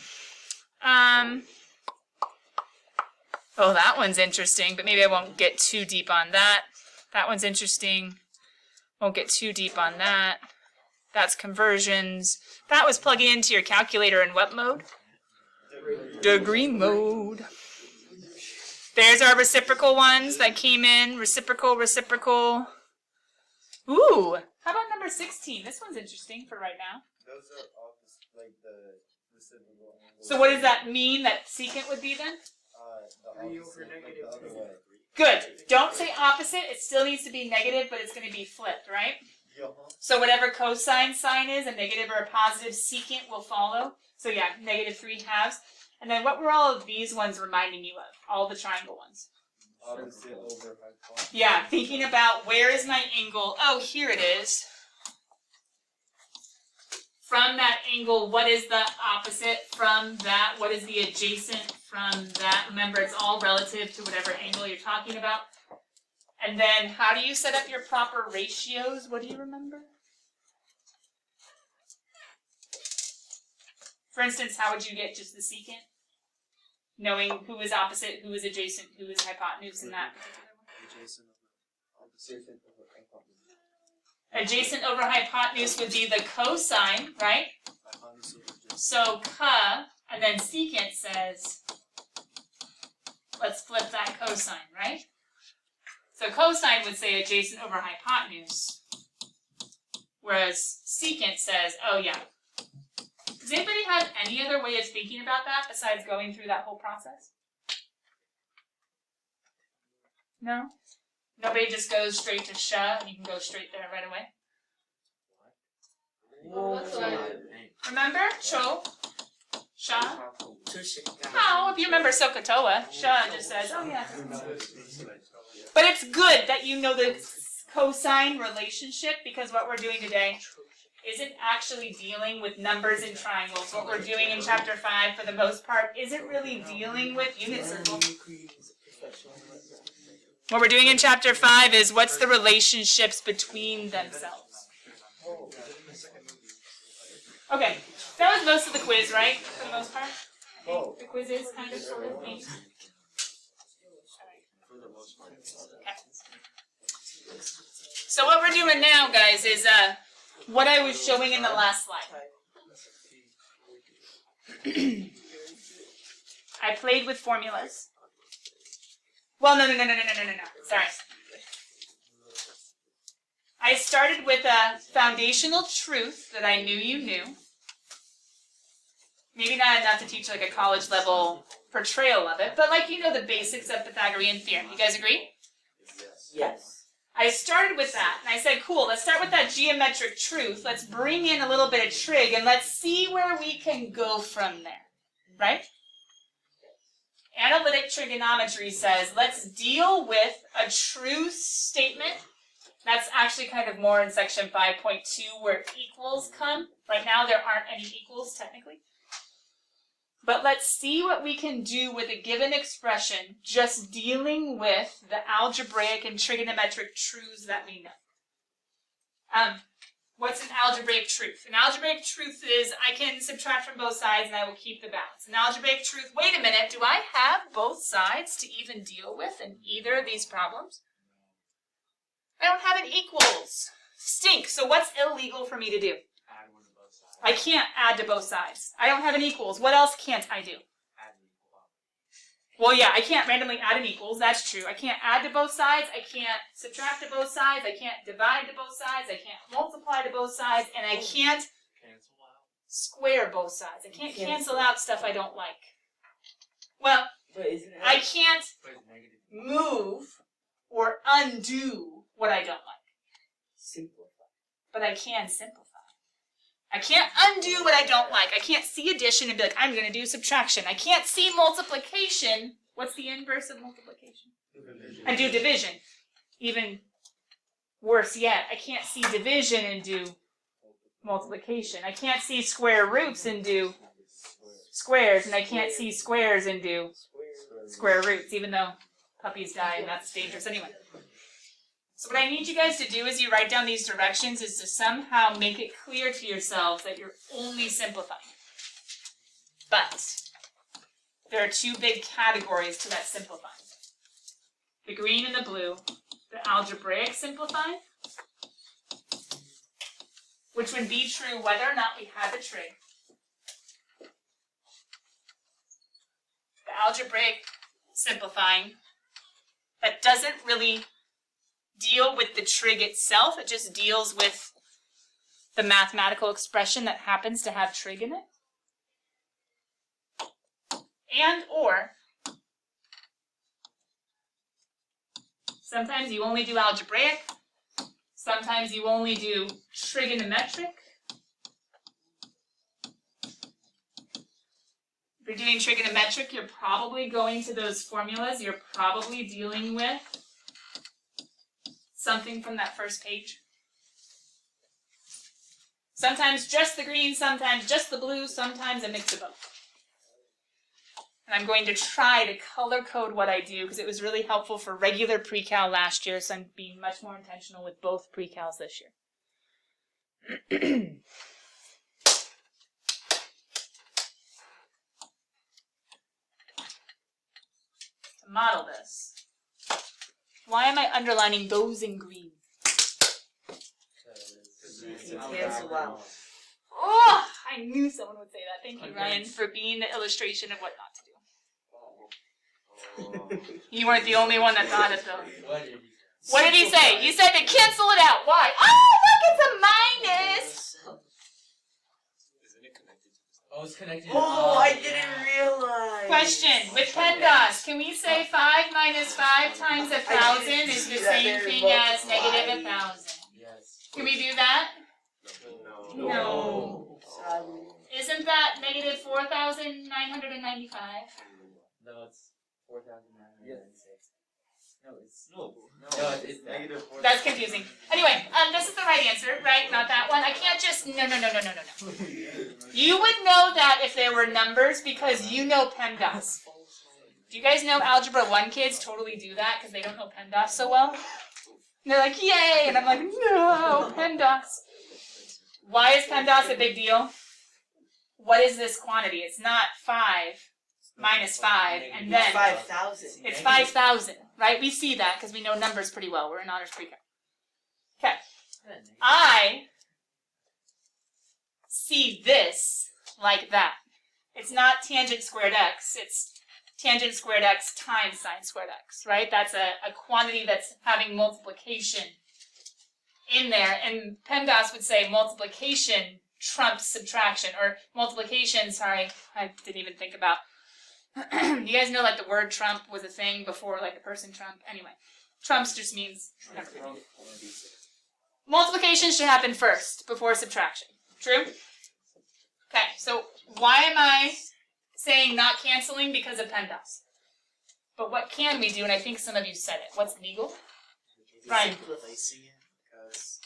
Oh, that one's interesting, but maybe I won't get too deep on that. That one's interesting. Won't get too deep on that. That's conversions. That was plugging into your calculator in what mode? Degree mode. There's our reciprocal ones that came in. Reciprocal, reciprocal. Ooh, how about number 16? This one's interesting for right now. Those are all just like the reciprocal angles. So what does that mean that secant would be then? The opposite, like the other way. Good. Don't say opposite. It still needs to be negative, but it's going to be flipped, right? Yeah. So whatever cosine sign is, a negative or a positive secant will follow. So yeah, negative 3/2. And then what were all of these ones reminding you of? All the triangle ones. Opposite over hypotenuse. Yeah, thinking about where is my angle? Oh, here it is. From that angle, what is the opposite? From that, what is the adjacent from that? Remember, it's all relative to whatever angle you're talking about. And then, how do you set up your proper ratios? What do you remember? For instance, how would you get just the secant? Knowing who is opposite, who is adjacent, who is hypotenuse in that particular one? Adjacent over hypotenuse would be the cosine, right? So ca, and then secant says, let's flip that cosine, right? So cosine would say adjacent over hypotenuse, whereas secant says, oh yeah. Does anybody have any other way of thinking about that besides going through that whole process? No? Nobody just goes straight to sha and you can go straight there right away? Remember? Cho? Sha? Oh, if you remember Sokotoa, sha just says, oh yeah. But it's good that you know the cosine relationship, because what we're doing today isn't actually dealing with numbers and triangles. What we're doing in chapter 5 for the most part isn't really dealing with unit circles. What we're doing in chapter 5 is what's the relationships between themselves. Okay, that was most of the quiz, right? For the most part? The quiz is kind of sort of maybe. Okay. So what we're doing now, guys, is what I was showing in the last slide. I played with formulas. Well, no. Sorry. I started with a foundational truth that I knew you knew. Maybe not enough to teach like a college level portrayal of it, but like you know the basics of Pythagorean theorem. You guys agree? Yes. I started with that, and I said, cool, let's start with that geometric truth. Let's bring in a little bit of trig, and let's see where we can go from there, right? Analytic trigonometry says, let's deal with a truth statement. That's actually kind of more in section 5.2 where equals come. Right now there aren't any equals technically. But let's see what we can do with a given expression just dealing with the algebraic and trigonometric truths that we know. What's an algebraic truth? An algebraic truth is I can subtract from both sides and I will keep the balance. An algebraic truth, wait a minute, do I have both sides to even deal with in either of these problems? I don't have an equals. Stink. So what's illegal for me to do? I can't add to both sides. I don't have an equals. What else can't I do? Well, yeah, I can't randomly add an equals. That's true. I can't add to both sides. I can't subtract to both sides. I can't divide to both sides. I can't multiply to both sides. And I can't square both sides. I can't cancel out stuff I don't like. Well, But isn't it I can't move or undo what I don't like. simplify? But I can simplify. I can't undo what I don't like. I can't see addition and be like, I'm going to do subtraction. I can't see multiplication. What's the inverse of multiplication? And do division. Even worse yet, I can't see division and do multiplication. I can't see square roots and do squares, and I can't see squares and do square roots, even though puppies die and that's dangerous anyway. So what I need you guys to do as you write down these directions is to somehow make it clear to yourselves that you're only simplifying. But there are two big categories to that simplifying. The green and the blue, the algebraic simplifying, which would be true whether or not we had the trig. The algebraic simplifying that doesn't really deal with the trig itself, it just deals with the mathematical expression that happens to have trig in it. And or sometimes you only do algebraic, sometimes you only do trigonometric. If you're doing trigonometric, you're probably going to those formulas, you're probably dealing with something from that first page. Sometimes just the green, sometimes just the blue, sometimes a mix of both. And I'm going to try to color code what I do because it was really helpful for regular pre-cal last year, so I'm being much more intentional with both pre-cals this year. To model this, why am I underlining those in green? You can cancel out. Oh, I knew someone would say that. Thank you, Ryan, for being the illustration of what not to do. You weren't the only one that thought it, though. What did he say? He said to cancel it out. Why? Oh, look, it's a minus. Oh, it's connected. Oh, I didn't realize. Question. With PEMDAS, can we say 5 minus 5 times 1,000 is the same thing as negative 1,000? Yes. Can we do that? No. Isn't that negative 4,995? No, it's 4,906. No, it's negative 4. That's confusing. Anyway, this is the right answer, right? Not that one. I can't just, no. You would know that if there were numbers because you know PEMDAS. Do you guys know Algebra 1 kids totally do that because they don't know PEMDAS so well? And they're like, yay! And I'm like, no, PEMDAS. Why is PEMDAS a big deal? What is this quantity? It's not 5 minus 5, and then 5,000. it's 5,000, right? We see that because we know numbers pretty well. We're in honors pre-cal. Okay. I see this like that. It's not tangent squared x. It's tangent squared x times sine squared x, right? That's a quantity that's having multiplication in there. And PEMDAS would say multiplication trumps subtraction. Or multiplication, sorry, I didn't even think about. You guys know like the word Trump was a thing before like the person Trump? Anyway, trumps just means whatever. Multiplication should happen first before subtraction. True? Okay, so why am I saying not canceling? Because of PEMDAS. But what can we do? And I think some of you said it. What's legal? Ryan. Replacing it because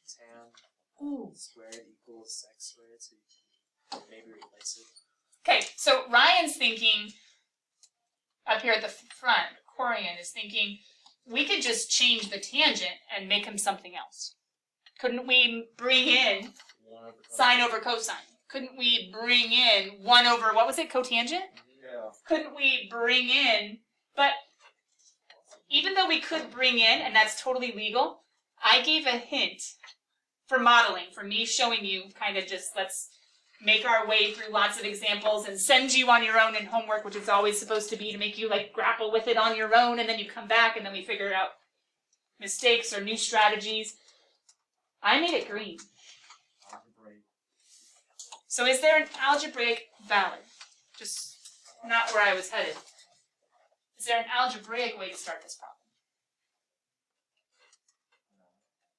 tan squared equals x squared, so you can maybe replace it. Okay, so Ryan's thinking, up here at the front, Corian is thinking, we could just change the tangent and make him something else. Couldn't we bring in sine over cosine? Couldn't we bring in 1 over, what was it, cotangent? Yeah. Couldn't we bring in, but even though we could bring in, and that's totally legal, I gave a hint for modeling, for me showing you kind of just, let's make our way through lots of examples and send you on your own in homework, which is always supposed to be to make you like grapple with it on your own, and then you come back and then we figure out mistakes or new strategies. I made it green. So is there an algebraic valid? Just not where I was headed. Is there an algebraic way to start this problem?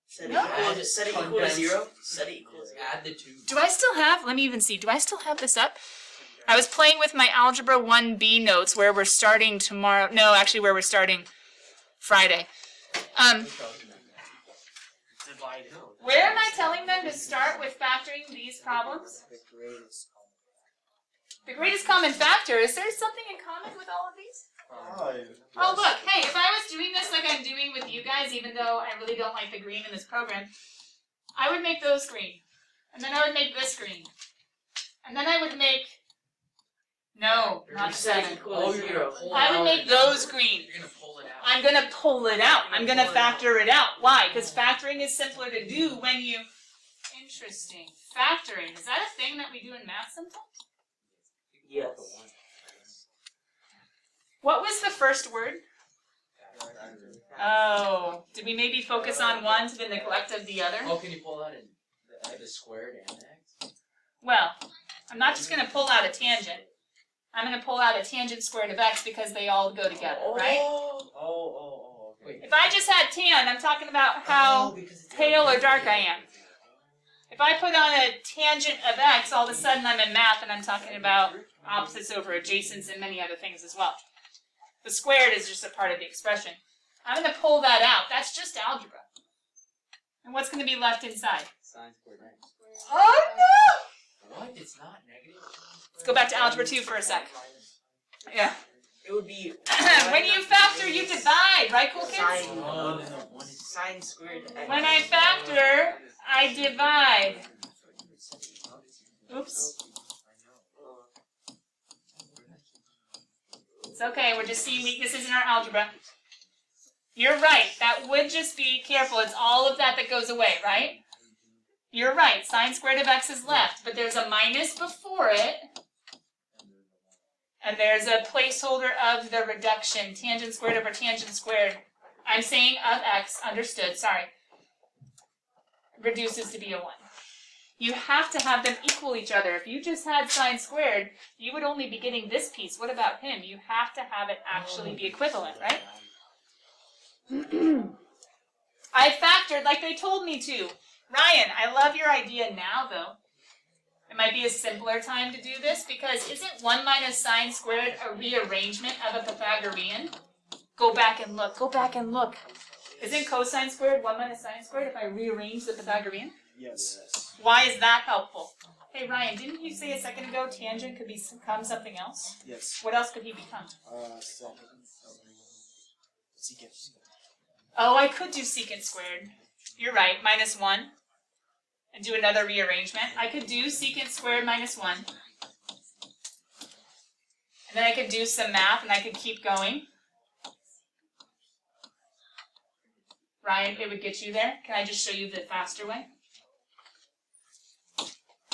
Set No. it equal to 0. Set it equal to 0. Add the 2. Do I still have, let me even see, do I still have this up? I was playing with my Algebra 1B notes where we're starting tomorrow. No, actually where we're starting Friday. Where am I telling them to start with factoring these problems? The greatest common factor. Is there something in common with all of these? Oh, look, hey, if I was doing this like I'm doing with you guys, even though I really don't like the green in this program, I would make those green. And then I would make this green. And then I would make, no, not 7. Equal to 0. I would make those green. You're gonna pull it out. I'm going to pull it out. I'm going to factor it out. Why? Because factoring is simpler to do when you... Interesting. Factoring. Is that a thing that we do in math sometimes? Yes. What was the first word? Oh, did we maybe focus on one to the neglect of the other? Oh, can you pull out the squared and x? Well, I'm not just going to pull out a tangent. I'm going to pull out a tangent squared of x because they all go together, right? Wait. If I just had tan, I'm talking about how pale or dark I am. If I put on a tangent of x, all of a sudden I'm in math and I'm talking about opposites over adjacents and many other things as well. The squared is just a part of the expression. I'm going to pull that out. That's just algebra. And what's going to be left inside? Sine squared x. Oh no! What? It's not negative? Let's go back to algebra 2 for a sec. Yeah. It would be When you factor, you divide, right, cool kids? sine squared x. When I factor, I divide. Oops. It's okay, we're just seeing weaknesses in our algebra. You're right, that would just be careful. It's all of that that goes away, right? You're right, sine squared of x is left, but there's a minus before it. And there's a placeholder of the reduction, tangent squared over tangent squared. I'm saying of x, understood, sorry. Reduces to be a 1. You have to have them equal each other. If you just had sine squared, you would only be getting this piece. What about him? You have to have it actually be equivalent, right? I factored like they told me to. Ryan, I love your idea now, though. It might be a simpler time to do this because isn't 1 minus sine squared a rearrangement of a Pythagorean? Go back and look. Go back and look. Isn't cosine squared 1 minus sine squared if I rearrange the Pythagorean? Yes. Why is that helpful? Hey, Ryan, didn't you say a second ago tangent could become something else? Yes. What else could he become? Secant. Oh, I could do secant squared. You're right, minus 1. And do another rearrangement. I could do secant squared minus 1. And then I could do some math and I could keep going. Ryan, it would get you there. Can I just show you the faster way?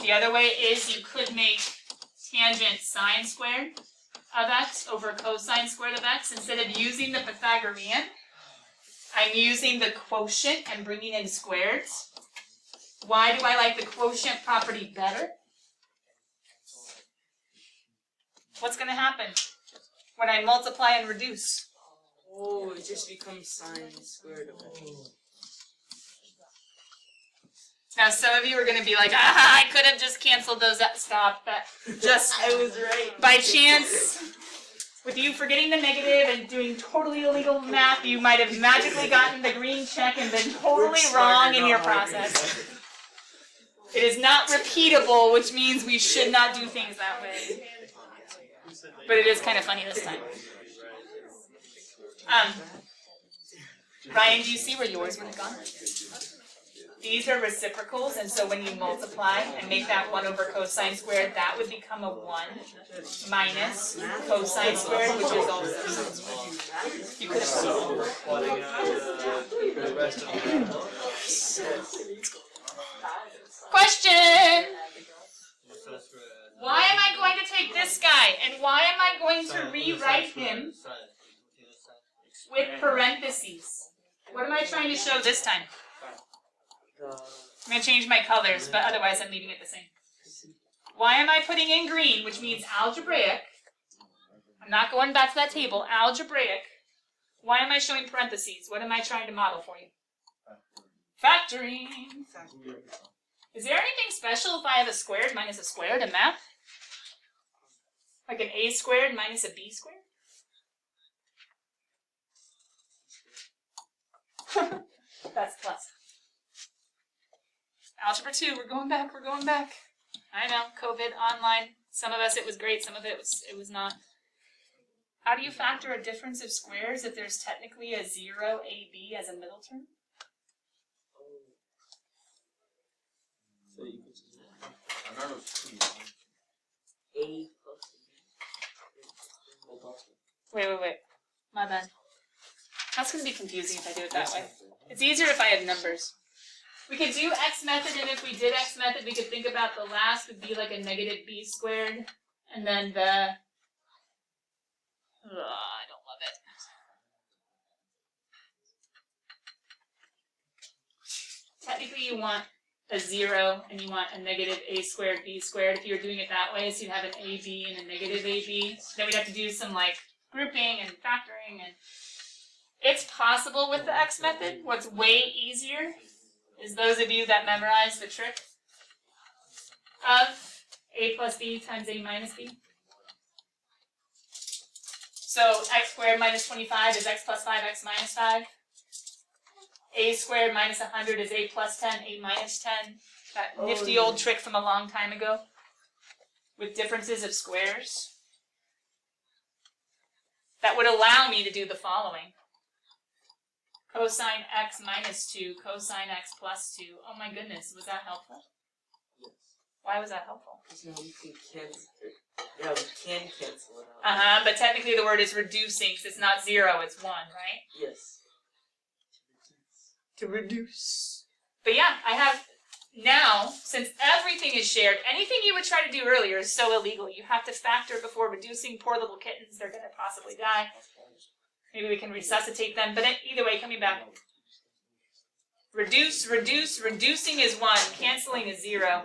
The other way is you could make tangent sine squared of x over cosine squared of x. Instead of using the Pythagorean, I'm using the quotient and bringing in squares. Why do I like the quotient property better? What's going to happen when I multiply and reduce? Oh, it just becomes sine squared of x. Now, some of you are going to be like, I could have just canceled those out. Stop that. Just I was right. by chance, with you forgetting the negative and doing totally illegal math, you might have magically gotten the green check and been totally wrong in your process. It is not repeatable, which means we should not do things that way. But it is kind of funny this time. Ryan, do you see where yours would have gone? These are reciprocals, and so when you multiply and make that 1 over cosine squared, that would become a 1 minus cosine squared, which is also sine squared. You could have Question! Why am I going to take this guy? And why am I going to rewrite him with parentheses? What am I trying to show this time? I'm going to change my colors, but otherwise I'm leaving it the same. Why am I putting in green, which means algebraic? I'm not going back to that table. Algebraic. Why am I showing parentheses? What am I trying to model for you? Factoring. Is there anything special if I have a squared minus a squared in math? Like an a squared minus a b squared? That's plus. Algebra 2, we're going back. I know, COVID, online. Some of us it was great, some of it was not. How do you factor a difference of squares if there's technically a 0 AB as a middle term? A Wait. My bad. That's going to be confusing if I do it that way. It's easier if I have numbers. We could do x method, and if we did x method, we could think about the last would be like a negative b squared, and then the... I don't love it. Technically, you want a 0, and you want a negative a squared b squared if you were doing it that way, so you'd have an ab and a negative ab. Then we'd have to do some, like, grouping and factoring, and it's possible with the x method. What's way easier is those of you that memorize the trick of a plus b times a minus b. So x squared minus 25 is x plus 5x minus 5. A squared minus 100 is a plus 10, a minus 10. That nifty old trick from a long time ago with differences of squares. That would allow me to do the following. Cosine x minus 2, cosine x plus 2. Oh my goodness, was that helpful? Yes. Why was that helpful? Because now we can cancel it. Yeah, we can cancel it out. But technically the word is reducing, because it's not 0, it's 1, right? Yes. To reduce. But yeah, I have now, since everything is shared, anything you would try to do earlier is so illegal. You have to factor before reducing. Poor little kittens, they're going to possibly die. Maybe we can resuscitate them, but either way, coming back. Reducing is 1, canceling is 0.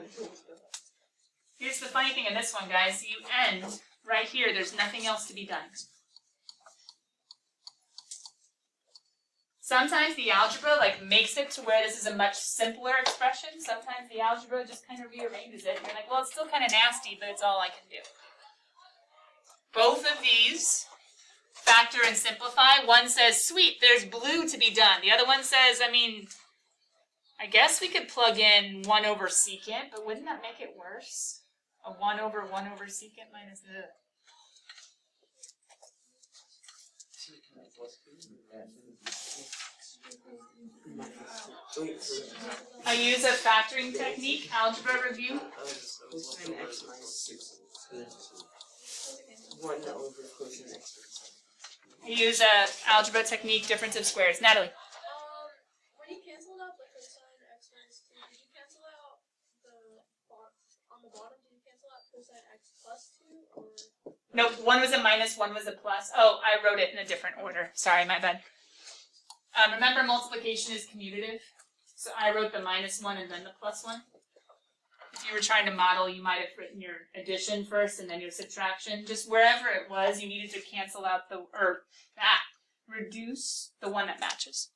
Here's the funny thing in this one, guys. You end right here. There's nothing else to be done. Sometimes the algebra makes it to where this is a much simpler expression. Sometimes the algebra just kind of rearranges it. And you're like, well, it's still kind of nasty, but it's all I can do. Both of these factor and simplify. One says, sweet, there's blue to be done. The other one says, I guess we could plug in 1 over secant, but wouldn't that make it worse? A 1 over secant minus the... I use a factoring technique, algebra review. Cosine x minus 1 over cosine x. I use a algebra technique, difference of squares. Natalie. When you canceled out the cosine x minus 2, did you cancel out on the bottom, did you cancel out cosine x plus 2, or? Nope, one was a minus, one was a plus. Oh, I wrote it in a different order. Sorry, my bad. Remember, multiplication is commutative. So I wrote the minus 1 and then the plus 1. If you were trying to model, you might have written your addition first and then your subtraction. Just wherever it was, you needed to cancel out reduce the one that matches.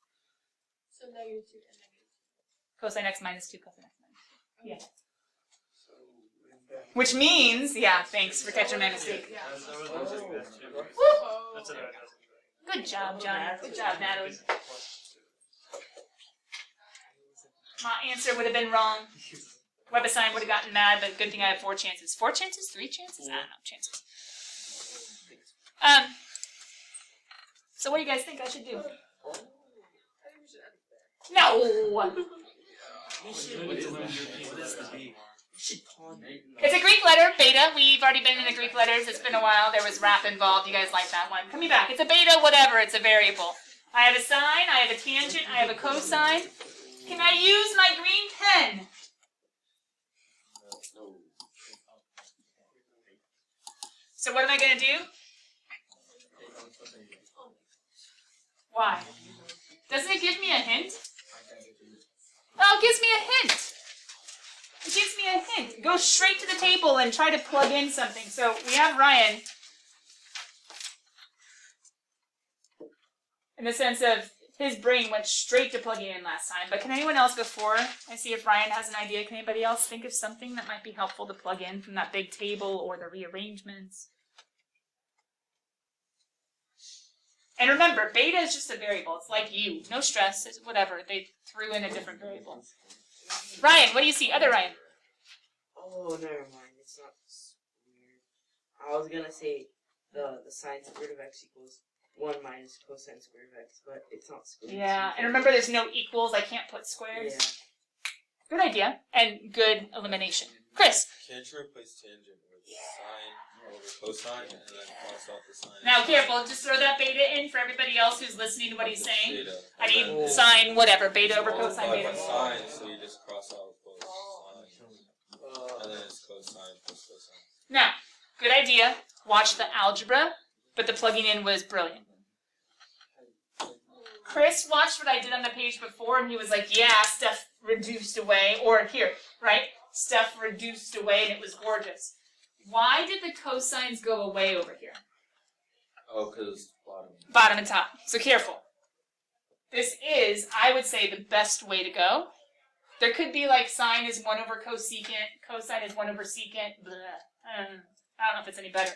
So negative 2 and negative 2. Cosine x minus 2, cosine x minus 2. Yeah. Which means, yeah, thanks for catching my mistake. Woo! Good job, Johnny. Good job, Natalie. My answer would have been wrong. WebAssign would have gotten mad, but good thing I have 4 chances. 4 chances? 3 chances? I don't know. Chances. So what do you guys think I should do? No! It's a Greek letter, beta. We've already been in the Greek letters. It's been a while. There was rap involved. You guys like that one. Coming back. It's a beta, whatever. It's a variable. I have a sine. I have a tangent. I have a cosine. Can I use my green pen? So what am I going to do? Why? Doesn't it give me a hint? Oh, it gives me a hint. It gives me a hint. Go straight to the table and try to plug in something. So we have Ryan in the sense of his brain went straight to plugging in last time. But can anyone else before I see if Ryan has an idea, can anybody else think of something that might be helpful to plug in from that big table or the rearrangements? And remember, beta is just a variable. It's like you. No stress. It's whatever. They threw in a different variable. Ryan, what do you see? Other Ryan. Oh, never mind. It's not weird. I was gonna say the sine squared of x equals 1 minus cosine squared of x, but it's not squared. Yeah, and remember there's no equals. I can't put squares. Yeah. Good idea. And good elimination. Chris. Can't you replace tangent with sine over cosine and then cross off the sine? Now careful. Just throw that beta in for everybody else who's listening to what he's saying. Beta. I need sine whatever. Beta over cosine, Multiply beta. by sine, so you just cross out both sine. And then it's cosine plus cosine. Now, good idea. Watch the algebra, but the plugging in was brilliant. Chris watched what I did on the page before, and he was like, yeah, stuff reduced away. Or here, right? Stuff reduced away, and it was gorgeous. Why did the cosines go away over here? Oh, because bottom. Bottom and top. So careful. This is, I would say, the best way to go. There could be like sine is 1 over cosecant, cosine is 1 over secant, blah. I don't know if it's any better.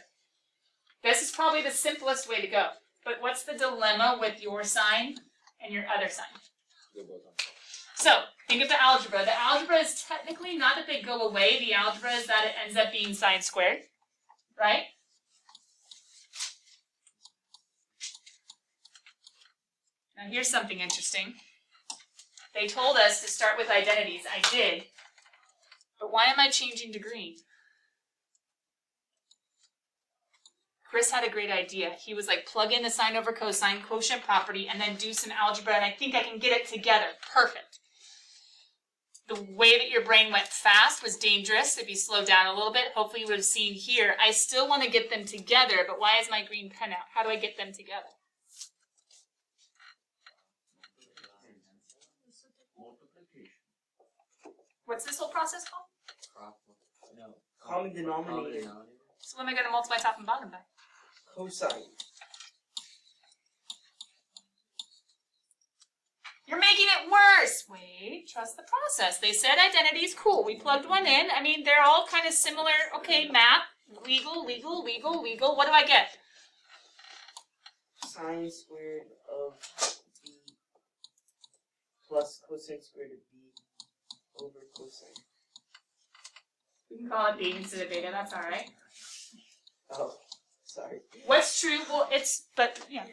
This is probably the simplest way to go. But what's the dilemma with your sign and your other sign? They're both on. So, think of the algebra. The algebra is technically not that they go away. The algebra is that it ends up being sine squared, right? Now here's something interesting. They told us to start with identities. I did. But why am I changing to green? Chris had a great idea. He was like, plug in the sine over cosine quotient property and then do some algebra, and I think I can get it together. Perfect. The way that your brain went fast was dangerous. If you slow down a little bit, hopefully you would have seen here. I still want to get them together, but why is my green pen out? How do I get them together? What's this whole process called? Common denominator. So what am I going to multiply top and bottom by? Cosine. You're making it worse. Wait, trust the process. They said identities, cool. We plugged one in. I mean, they're all kind of similar. Okay, math, legal, legal, legal, legal. What do I get? Sine squared of b plus cosine squared of b over cosine. We can call it b instead of beta. That's all right. Oh, sorry. What's true? Well, yeah.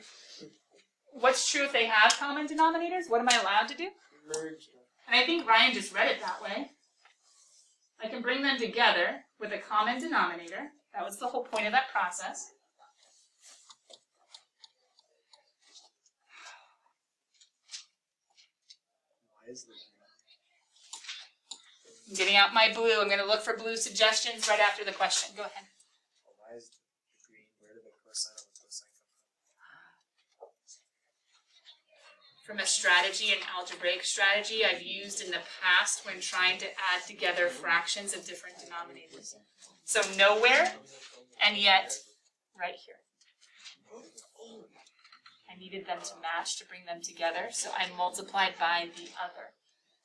What's true if they have common denominators? What am I allowed to do? Merge. And I think Ryan just read it that way. I can bring them together with a common denominator. That was the whole point of that process. Why is this? I'm getting out my blue. I'm going to look for blue suggestions right after the question. Go ahead. Why is the green? Where did the cosine of the cosine come from? From a strategy, an algebraic strategy I've used in the past when trying to add together fractions of different denominators. So nowhere, and yet right here. I needed them to match to bring them together, so I multiplied by the other.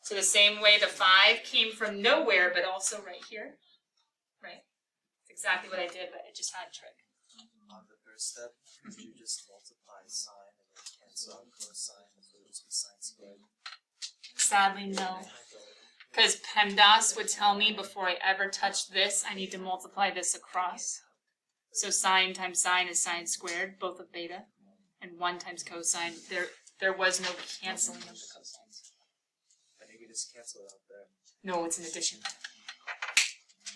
So the same way the 5 came from nowhere, but also right here, right? It's exactly what I did, but it just had a trick. On the first step, could you just multiply sine and then cancel out cosine, so it would just be sine squared? Sadly, no. Because PEMDAS would tell me before I ever touch this, I need to multiply this across. So sine times sine is sine squared, both of beta, and 1 times cosine. There was no canceling of the cosines. But you could just cancel it out there. No, it's an addition.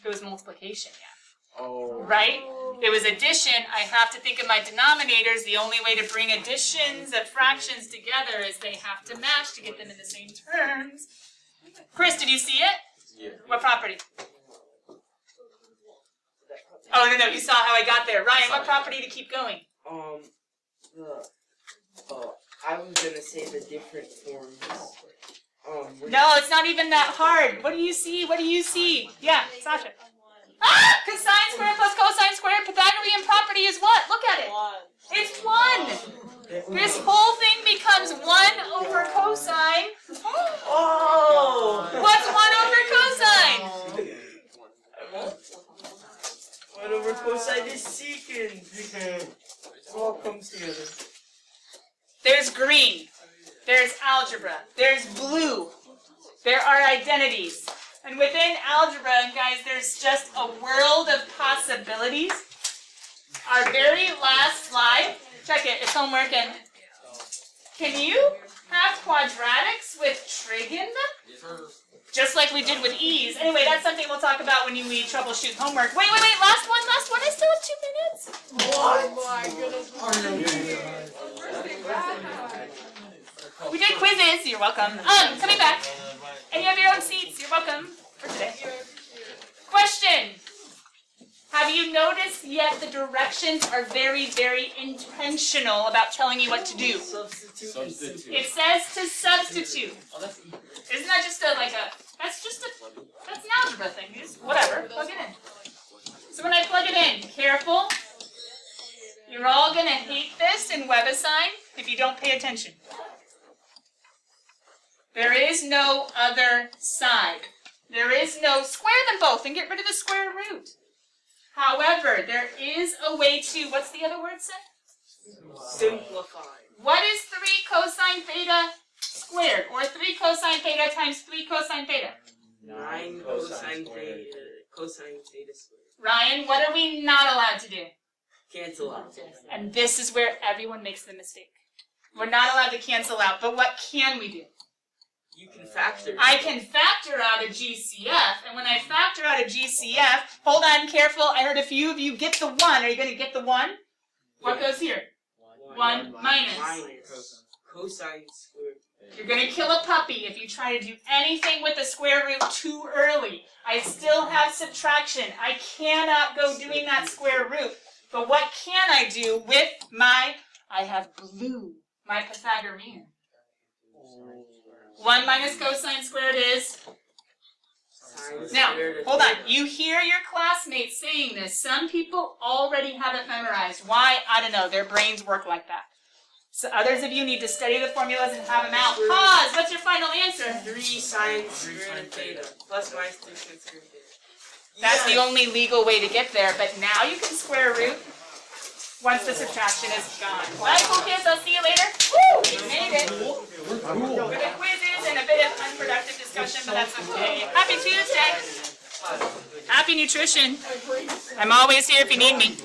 It was multiplication, yeah. Oh. Right? It was addition. I have to think of my denominators. The only way to bring additions of fractions together is they have to match to get them in the same terms. Chris, did you see it? Yeah. What property? Oh, no, you saw how I got there. Ryan, what property to keep going? I was gonna say the different forms. No, it's not even that hard. What do you see? What do you see? Yeah, Sasha. Ah! Cosine squared plus cosine squared. Pythagorean property is what? Look at it. It's 1. This whole thing becomes 1 over cosine. Oh! What's 1 over cosine? 1 over cosine is secant. It all comes together. There's green. There's algebra. There's blue. There are identities. And within algebra, guys, there's just a world of possibilities. Our very last slide, check it, it's homework, and can you have quadratics with trig in them? Just like we did with ease. Anyway, that's something we'll talk about when we troubleshoot homework. Wait, last one. I still have 2 minutes. Oh my goodness. We did quizzes, you're welcome. Coming back. And you have your own seats, you're welcome for today. Question. Have you noticed yet the directions are very, very intentional about telling you what to do? Substitute. It says to substitute. Isn't that just that's an algebra thing. Just whatever, plug it in. So when I plug it in, careful. You're all gonna hate this in WebAssign if you don't pay attention. There is no other side. There is no square them both and get rid of the square root. However, there is a way to, what's the other word say? Simplify. What is 3 cosine theta squared? Or 3 cosine theta times 3 cosine theta? 9 cosine theta. Cosine theta squared. Ryan, what are we not allowed to do? Cancel out. And this is where everyone makes the mistake. We're not allowed to cancel out, but what can we do? You can factor. I can factor out a GCF, and when I factor out a GCF, hold on, careful, I heard a few of you get the 1. Are you going to get the 1? What goes here? 1 minus. Cosine squared. You're going to kill a puppy if you try to do anything with the square root too early. I still have subtraction. I cannot go doing that square root. But what can I do with I have blue, my Pythagorean. 1 minus cosine squared is? Now, hold on. You hear your classmates saying this. Some people already have it memorized. Why? I don't know. Their brains work like that. So others of you need to study the formulas and have them out. Pause. What's your final answer? 3 sine squared theta. Plus minus 3 sine squared theta. That's the only legal way to get there. But now you can square root once the subtraction is gone. Bye, cool kids. I'll see you later. Woo! We made it. With the quizzes and a bit of unproductive discussion, but that's okay. Happy Tuesday. Happy nutrition. I'm always here if you need me.